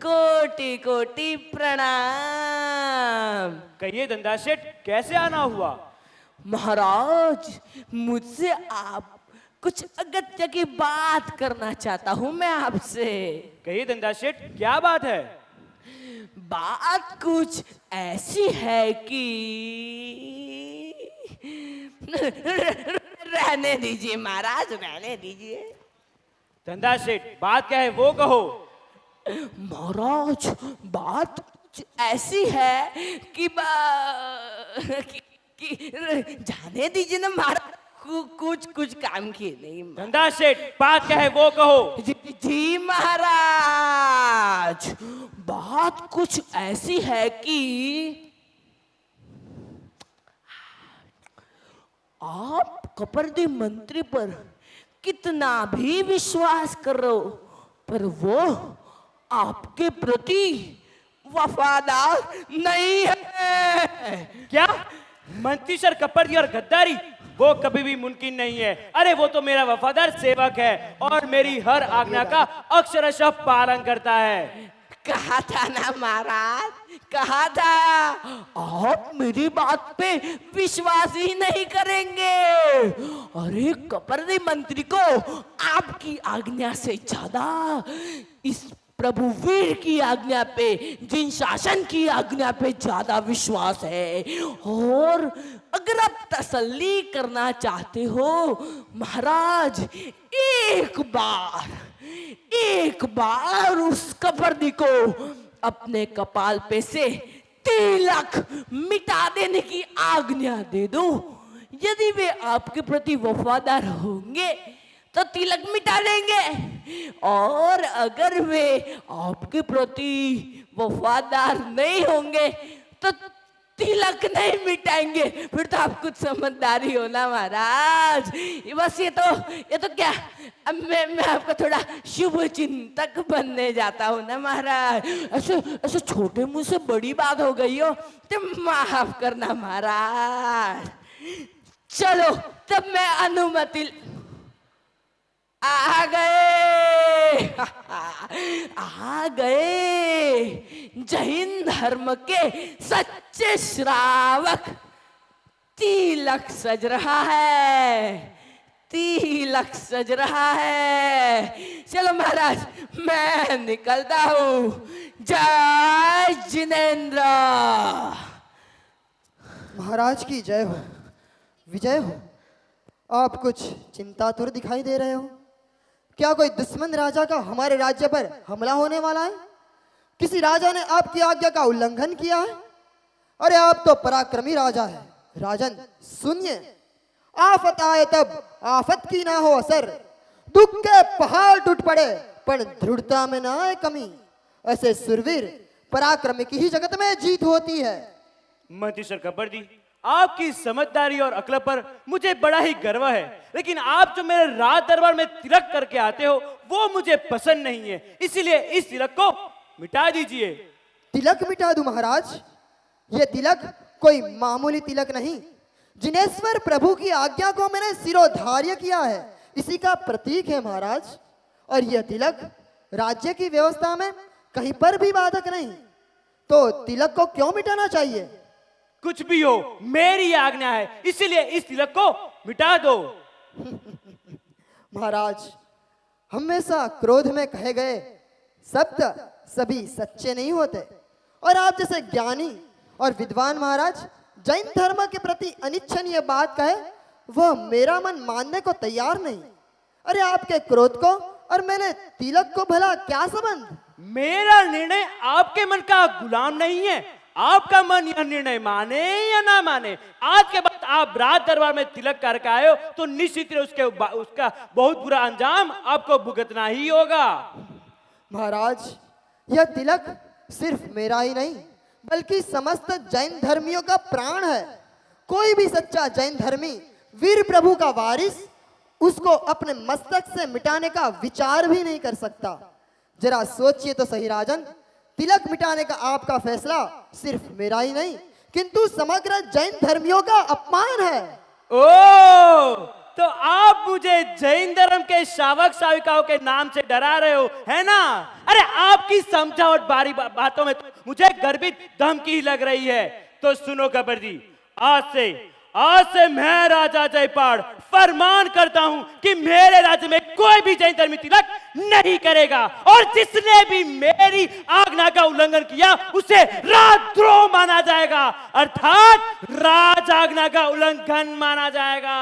कोटि कोटि प्रणाम। कहिए धनदास शेठ, कैसे आना हुआ? महाराज, मुझसे आप कुछ अगत्य की बात करना चाहता हूं मैं आपसे। कहिए धनदास शेठ, क्या बात है? बात कुछ ऐसी है कि रहने दीजिए महाराज, रहने दीजिए। धनदास शेठ, बात क्या है वो कहो। महाराज, बात कुछ ऐसी है कि जाने दीजिए ना महाराज, कुछ काम की नहीं। धनदास शेठ, बात क्या है वो कहो। जी महाराज, बात कुछ ऐसी है कि आप कपर्दी मंत्री पर कितना भी विश्वास करो, पर वो आपके प्रति वफादार नहीं है। क्या? मंत्रीश्वर कपर्दी और गद्दारी, वो कभी भी मुमकिन नहीं है। अरे वो तो मेरा वफादार सेवक है और मेरी हर आज्ञा का अक्षरशः पालन करता है। कहा था ना महाराज, कहा था। आप मेरी बात पे विश्वास ही नहीं करेंगे। अरे कपर्दी मंत्री को आपकी आज्ञा से ज्यादा इस प्रभु वीर की आज्ञा पे, जिन शासन की आज्ञा पे ज्यादा विश्वास है। और अगर आप तसल्ली करना चाहते हो महाराज, एक बार उस कपर्दी को अपने कपाल पे से तिलक मिटा देने की आज्ञा दे दो। यदि वे आपके प्रति वफादार होंगे तो तिलक मिटा देंगे, और अगर वे आपके प्रति वफादार नहीं होंगे तो तिलक नहीं मिटाएंगे। फिर तो आप कुछ समझदारी हो ना महाराज। बस ये तो क्या, अब मैं आपका थोड़ा शुभ चिंतक बनने जाता हूँ ना महाराज। ऐसे छोटे मुंह से बड़ी बात हो गई हो तो माफ करना महाराज। चलो तब मैं अनुमति आ गए जैन धर्म के सच्चे श्रावक। तिलक सज रहा है, तिलक सज रहा है। चलो महाराज मैं निकलता हूँ। जय जिनेंद्र। महाराज की जय हो, विजय हो। आप कुछ चिंतातुर दिखाई दे रहे हो। क्या कोई दुश्मन राजा का हमारे राज्य पर हमला होने वाला है? किसी राजा ने आपकी आज्ञा का उल्लंघन किया है? अरे आप तो पराक्रमी राजा है। राजन सुनिए, आफत आए तब आफत की ना हो असर, दुख के पहाड़ टूट पड़े पर दृढ़ता में ना आए कमी। ऐसे सुरवीर पराक्रमी की ही जगत में जीत होती है। मंत्री सर गब्बर जी, आपकी समझदारी और अक्ल पर मुझे बड़ा ही गर्व है, लेकिन आप जो मेरे राज दरबार में तिलक करके आते हो वो मुझे पसंद नहीं है, इसीलिए इस तिलक को मिटा दीजिए। तिलक मिटा दूं महाराज? ये तिलक कोई मामूली तिलक नहीं, जिनेश्वर प्रभु की आज्ञा को मैंने सिरोधार्य किया है, इसी का प्रतीक है महाराज। और यह तिलक राज्य की व्यवस्था में कहीं पर भी बाधक नहीं, तो तिलक को क्यों मिटाना चाहिए? कुछ भी हो, मेरी आज्ञा है, इसीलिए इस तिलक को मिटा दो। महाराज, हमेशा क्रोध में कहे गए शब्द सभी सच्चे नहीं होते, और आप जैसे ज्ञानी और विद्वान महाराज जैन धर्म के प्रति अनिच्छनीय बात कहे, वह मेरा मन मानने को तैयार नहीं। अरे आपके क्रोध को और मेरे तिलक को भला क्या संबंध? मेरा निर्णय आपके मन का गुलाम नहीं है। आपका मन यह निर्णय माने या ना माने, आज के बाद आप राज दरबार में तिलक करके आए हो तो निश्चित उसका बहुत बुरा अंजाम आपको भुगतना ही होगा। महाराज, यह तिलक सिर्फ मेरा ही नहीं बल्कि समस्त जैन धर्मियों का प्राण है। कोई भी सच्चा जैन धर्मी वीर प्रभु का वारिस उसको अपने मस्तक से मिटाने का विचार भी नहीं कर सकता। जरा सोचिए तो सही राजन, तिलक मिटाने का आपका फैसला सिर्फ मेरा ही नहीं किंतु समग्र जैन धर्मियों का अपमान है। ओ, तो आप मुझे जैन धर्म के शावक शाविकाओं के नाम से डरा रहे हो, है ना? अरे आपकी समझावट बारी बातों में तो मुझे गर्वित धमकी ही लग रही है। तो सुनो गब्बर जी, आज से मैं राजा जयपाल फरमान करता हूं कि मेरे राज्य में कोई भी जैन धर्मी तिलक नहीं करेगा, और जिसने भी मेरी आज्ञा का उल्लंघन किया उसे राजद्रोह माना जाएगा, अर्थात राज आज्ञा का उल्लंघन माना जाएगा।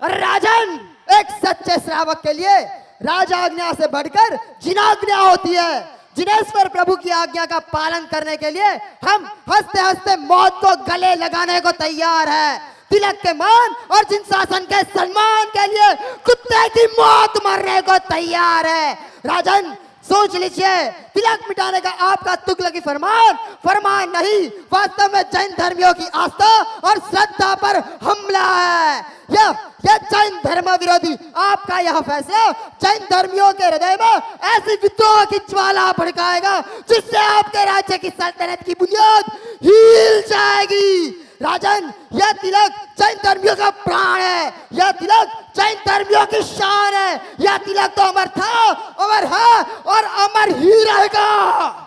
राजन, एक सच्चे श्रावक के लिए राज आज्ञा से बढ़कर जिनाज्ञा होती है। जिनेश्वर प्रभु की आज्ञा का पालन करने के लिए हम हंसते हंसते मौत को गले लगाने को तैयार है। तिलक के मान और जिन शासन के सम्मान के लिए कुत्ते की मौत मरने को तैयार है। राजन सोच लीजिए, तिलक मिटाने का आपका तुगलकी फरमान नहीं, वास्तव में जैन धर्मियों की आस्था और श्रद्धा पर हमला है। यह जैन धर्म विरोधी आपका यह फैसला जैन धर्मियों के हृदय में ऐसी विद्रोह की ज्वाला भड़काएगा जिससे आपके राज्य की सल्तनत की बुनियाद हिल जाएगी। राजन, यह तिलक जैन धर्मियों का प्राण है, यह तिलक जैन धर्मियों की शान है। यह तिलक तो अमर था, अमर है और अमर ही रहेगा।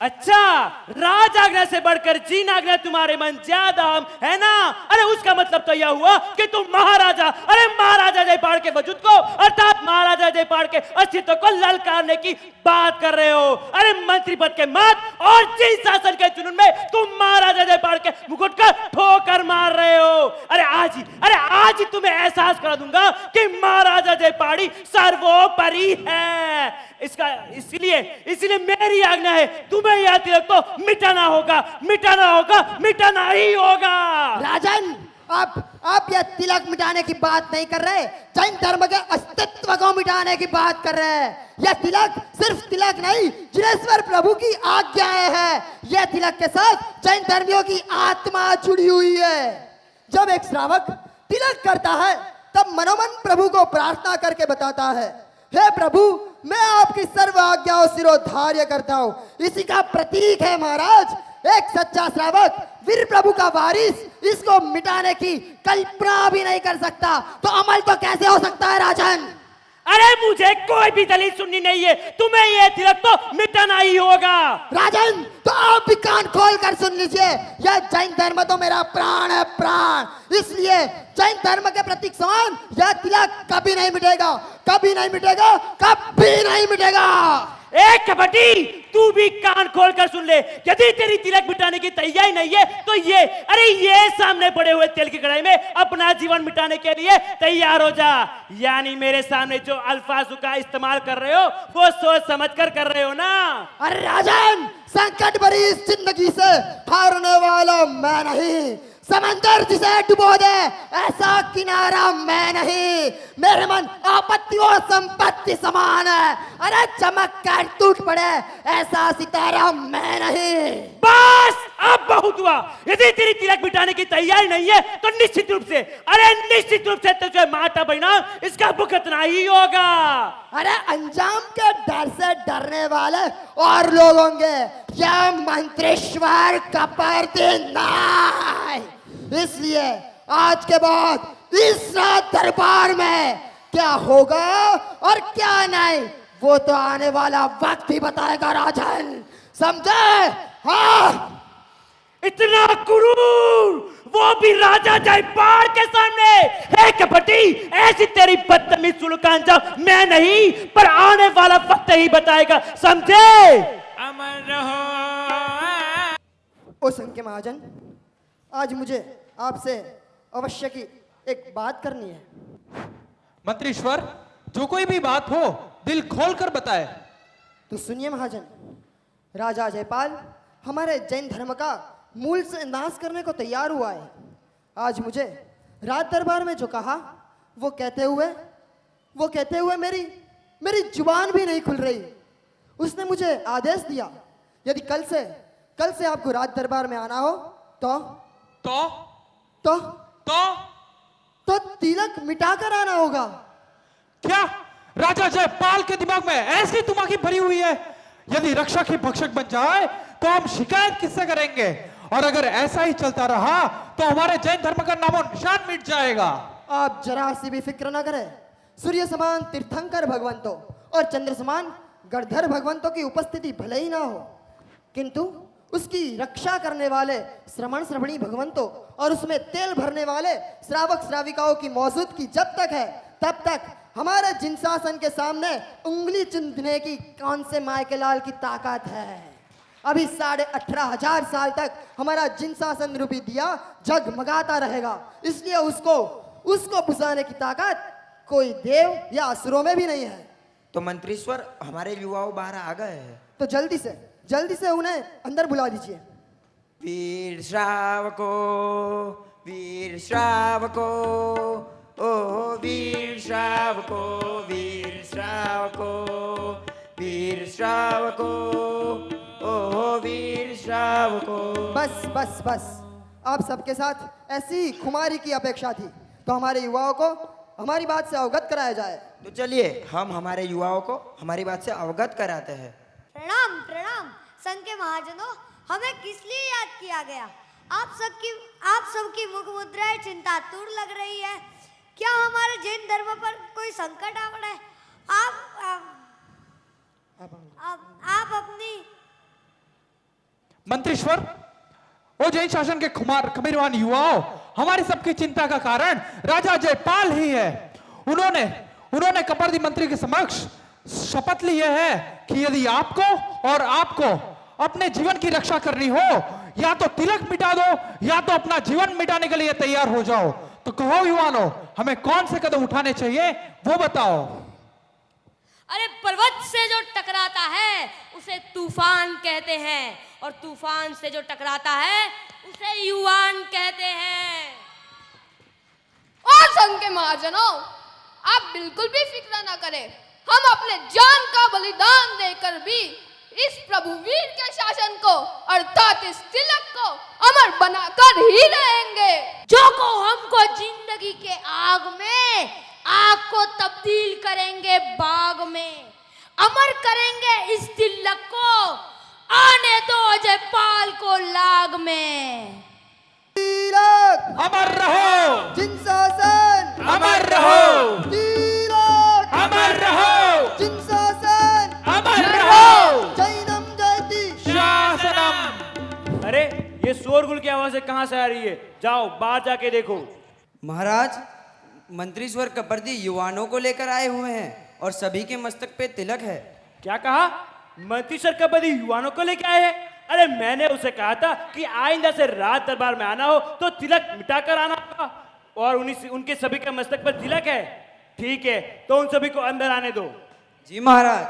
अच्छा, राज आज्ञा से बढ़कर जीन आज्ञा तुम्हारे मन ज्यादा है ना? अरे उसका मतलब तो यह हुआ कि तुम महाराजा जयपाल के वजूद को अर्थात महाराजा जयपाल के अस्तित्व को ललकारने की बात कर रहे हो। अरे मंत्री पद के मत और जीन शासन के जुनून में तुम महाराजा जयपाल के मुकुट का ठोकर मार रहे हो। अरे आज ही तुम्हें एहसास करा दूंगा कि महाराजा जयपाल सर्वोपरि है। इसलिए मेरी आज्ञा है, तुम्हें यह तिलक तो मिटाना ही होगा। राजन, आप यह तिलक मिटाने की बात नहीं कर रहे, जैन धर्म के अस्तित्व को मिटाने की बात कर रहे हैं। यह तिलक सिर्फ तिलक नहीं, जिनेश्वर प्रभु की आज्ञाएं हैं। यह तिलक के साथ जैन धर्मियों की आत्मा जुड़ी हुई है। जब एक श्रावक तिलक करता है तब मनोमन प्रभु को प्रार्थना करके बताता है, हे प्रभु, मैं आपकी सर्व आज्ञाओं सिरोधार्य करता हूं। इसी का प्रतीक है महाराज। एक सच्चा श्रावक वीर प्रभु का वारिस इसको मिटाने की कल्पना भी नहीं कर सकता, तो अमल तो कैसे हो सकता है राजन? अरे मुझे कोई भी दलील सुननी नहीं है, तुम्हें ये तिलक तो मिटाना ही होगा। राजन, तो आप भी कान खोल कर सुन लीजिए, यह जैन धर्म तो मेरा प्राण है, प्राण। इसलिए जैन धर्म के प्रतीक समान यह तिलक कभी नहीं मिटेगा, कभी नहीं मिटेगा, कभी नहीं मिटेगा। ए कबड्डी, तू भी कान खोल कर सुन ले, यदि तेरी तिलक मिटाने की तैयारी नहीं है तो ये सामने पड़े हुए तेल की कढ़ाई में अपना जीवन मिटाने के लिए तैयार हो जा। यानी मेरे सामने जो अल्फाज का इस्तेमाल कर रहे हो वो सोच समझ कर रहे हो ना। अरे राजन, संकट भरी इस जिंदगी से हारने वाला मैं नहीं, समंदर जिसे डुबो दे ऐसा किनारा मैं नहीं, मेरे मन आपत्ति और संपत्ति समान है, अरे चमक कर टूट पड़े ऐसा सितारा मैं नहीं। बस अब बहुत हुआ, यदि तेरी तिलक मिटाने की तैयारी नहीं है तो निश्चित रूप से तुझे माता परिणाम इसका भुगतना ही होगा। अरे अंजाम के डर से डरने वाले और लोग होंगे, यह मंत्रेश्वर कपरदी नहीं। इसलिए आज के बाद इस रात दरबार में क्या होगा और क्या नहीं वो तो आने वाला वक्त ही बताएगा राजन, समझे? हाँ। इतना क्रूर, वो भी राजा जयपाल के सामने। हे कपटी, ऐसी तेरी बदतमीज सुलूक का अंजाम मैं नहीं पर आने वाला वक्त ही बताएगा, समझे? अमर रहो। ओ संख्य महाजन, आज मुझे आपसे अवश्य की एक बात करनी है। मंत्रीश्वर, जो कोई भी बात हो दिल खोल कर बताए। तो सुनिए महाजन, राजा जयपाल हमारे जैन धर्म का मूल से नाश करने को तैयार हुआ है। आज मुझे राज दरबार में जो कहा वो कहते हुए मेरी जुबान भी नहीं खुल रही। उसने मुझे आदेश दिया, यदि कल से आपको राज दरबार में आना हो तो तिलक मिटाकर आना होगा। क्या राजा जयपाल के दिमाग में ऐसी दिमागी भरी हुई है? यदि रक्षक ही भक्षक बन जाए तो हम शिकायत किससे करेंगे? और अगर ऐसा ही चलता रहा तो हमारे जैन धर्म का नामो निशान मिट जाएगा। आप जरा सी भी फिक्र ना करें, सूर्य समान तीर्थंकर भगवंतों और चंद्र समान गणधर भगवंतों की उपस्थिति भले ही ना हो, किंतु उसकी रक्षा करने वाले श्रवण श्रवणी भगवंतों और उसमें तेल भरने वाले श्रावक श्राविकाओं की मौजूदगी जब तक है तब तक हमारे जिनशासन के सामने उंगली चुनने की कौन से माय के लाल की ताकत है? अभी 18,500 साल तक हमारा जिनशासन रूपी दिया जगमगाता रहेगा, इसलिए उसको बुझाने की ताकत कोई देव या असुरों में भी नहीं है। तो मंत्रीश्वर, हमारे युवाओं बाहर आ गए हैं, तो जल्दी से उन्हें अंदर बुला दीजिए। वीर श्रावको, वीर श्रावको, ओ वीर श्रावको, वीर श्रावको, वीर श्रावको, ओ वीर श्रावको। बस आप सबके साथ ऐसी खुमारी की अपेक्षा थी, तो हमारे युवाओं को हमारी बात से अवगत कराया जाए। तो चलिए हम हमारे युवाओं को हमारी बात से अवगत कराते हैं। प्रणाम प्रणाम संख्य महाजनों, हमें किस लिए याद किया गया? आप सबकी मुख मुद्राएं चिंतातुर लग रही है। क्या हमारे जैन धर्म पर कोई संकट आ पड़ा है? आप अपनी मंत्रीश्वर, ओ जैन शासन के खमीरवान युवाओं, हमारी सबकी चिंता का कारण राजा जयपाल ही है। उन्होंने कपरदी मंत्री के समक्ष शपथ ली है कि यदि आपको और आपको अपने जीवन की रक्षा करनी हो, या तो तिलक मिटा दो या तो अपना जीवन मिटाने के लिए तैयार हो जाओ। तो कहो युवानों, हमें कौन से कदम उठाने चाहिए वो बताओ। अरे पर्वत से जो टकराता है उसे तूफान कहते हैं, और तूफान से जो टकराता है उसे युवान कहते हैं। और संघ के महाजनों, आप बिल्कुल भी फिक्र ना करें, हम अपने जान का बलिदान देकर भी इस प्रभुवीर के शासन को अर्थात इस तिलक को अमर बनाकर ही रहेंगे। जो को हमको जिंदगी के आग को तब्दील करेंगे बाग में, अमर करेंगे इस तिलक को, आने दो जयपाल को लाग में। तिलक अमर रहो, जिनशासन अमर रहो, तिलक अमर अमर रहो जिनशासन अमर रहो जैनम जयति शासनम। अरे ये शोरगुल की आवाजें कहाँ से आ रही है? जाओ बाहर जाके देखो। महाराज, मंत्रीश्वर कपर्दी युवानों को लेकर आए हुए हैं और सभी के मस्तक पे तिलक है। क्या कहा? मंत्रीश्वर कपर्दी युवानों को लेके आए हैं? अरे मैंने उसे कहा था कि आइंदा से रात दरबार में आना हो तो तिलक मिटाकर आना होगा, और उनके सभी के मस्तक पर तिलक है। ठीक है, तो उन सभी को अंदर आने दो। जी महाराज।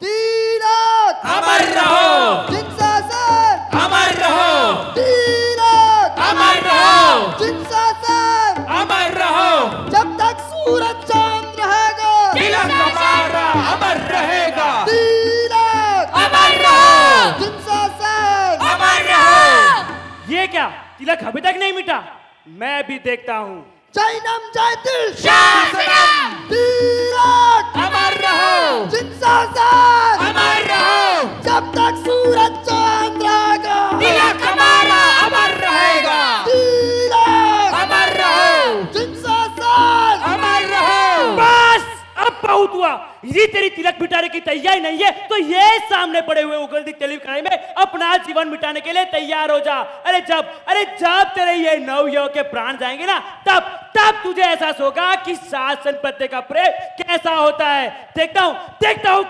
तिलक अमर रहो जिनशासन अमर रहो तिलक अमर रहो जिनशासन अमर रहो। जब तक सूरज चांद रहेगा तिलक हमारा अमर रहेगा तिलक अमर रहो जिनशासन अमर रहो। ये क्या, तिलक अभी तक नहीं मिटा? मैं भी देखता हूँ। जैनम जयति शासनम। तिलक अमर रहो जिनशासन अमर रहो। जब तक सूरज चांद रहेगा तिलक हमारा अमर रहेगा तिलक अमर रहो जिनशासन अमर रहो। बस, अब बहुत हुआ। यदि तेरी तिलक मिटाने की तैयारी नहीं है तो ये सामने पड़े हुए उगलती तेली कढ़ाई में अपना जीवन मिटाने के लिए तैयार हो जा। अरे जब तेरे ये नवयुवक के प्राण जाएंगे ना, तब तुझे एहसास होगा कि शासन प्रत्येक का प्रेम कैसा होता है। देखता हूँ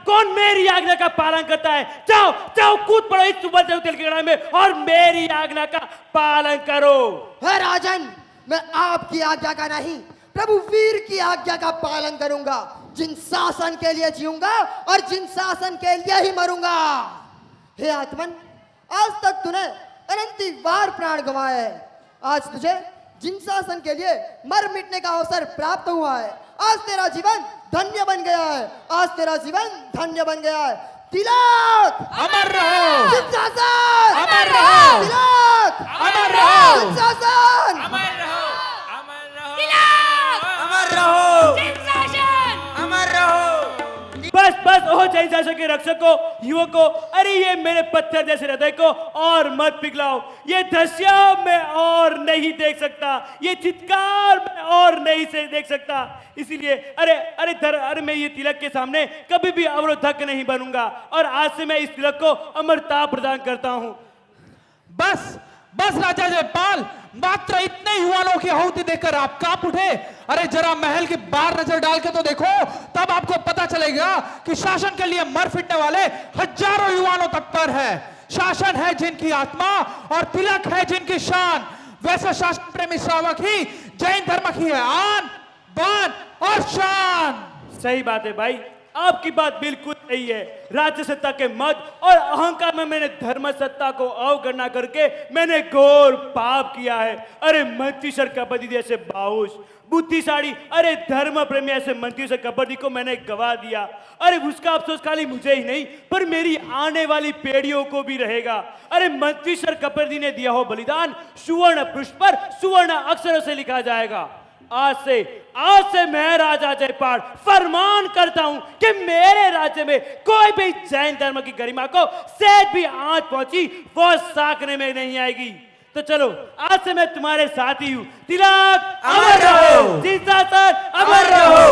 कौन मेरी आज्ञा का पालन करता है। जाओ कूद पड़ो इस उबलते तेल की कढ़ाई में और मेरी आज्ञा का पालन करो। है राजन, मैं आपकी आज्ञा का नहीं, प्रभु वीर की आज्ञा का पालन करूंगा। जिन शासन के लिए जीऊंगा और जिन शासन के लिए ही मरूंगा। हे आत्मन, आज तक तूने अनंती बार प्राण गंवाए हैं। आज तुझे जिन शासन के लिए मर मिटने का अवसर प्राप्त हुआ है। आज तेरा जीवन धन्य बन गया है। आज तेरा जीवन धन्य बन गया है। तिलक अमर रहो जिन शासन अमर रहो तिलक अमर रहो जिन शासन अमर रहो अमर रहो अमर रहो अमर रहो। बस ओह जैन शासन के रक्षकों, युवकों, अरे ये मेरे पत्थर जैसे हृदय को और मत पिघलाओ। ये दृश्य मैं और नहीं देख सकता, ये चित्कार मैं और नहीं से देख सकता। इसीलिए अरे मैं ये तिलक के सामने कभी भी अवरोधक नहीं बनूंगा, और आज से मैं इस तिलक को अमरता प्रदान करता हूं। बस राजा जयपाल, मात्र इतने युवानों की आहुति देकर आप कांप उठे। अरे जरा महल की बाहर नजर डाल के तो देखो, तब आपको पता चलेगा कि शासन के लिए मर फिटने वाले हजारों युवानों तत्पर है। शासन है जिनकी आत्मा और तिलक है जिनकी शान। वैसे शासन प्रेमी श्रावक ही जैन धर्म की है आन, बान और शान। सही बात है भाई, आपकी बात बिल्कुल सही है। राज्य सत्ता के मद और अहंकार में मैंने धर्म सत्ता को अवगणना करके मैंने घोर पाप किया है। अरे मंत्रीश्वर कपर्दी जैसे बाहुश बुद्धिशाली, अरे धर्म प्रेमी ऐसे मंत्रीश्वर कपर्दी को मैंने गवा दिया। अरे उसका अफसोस खाली मुझे ही नहीं पर मेरी आने वाली पीढ़ियों को भी रहेगा। अरे मंत्रीश्वर कपर्दी ने दिया हो बलिदान सुवर्ण पृष्ठ पर सुवर्ण अक्षरों से लिखा जाएगा। आज से मैं राजा जयपाल फरमान करता हूं कि मेरे राज्य में कोई भी जैन धर्म की गरिमा को सहज भी आंच पहुंची वो साकने में नहीं आएगी। तो चलो, आज से मैं तुम्हारे साथी हूं। तिलक अमर रहो, जिन शासन अमर रहो।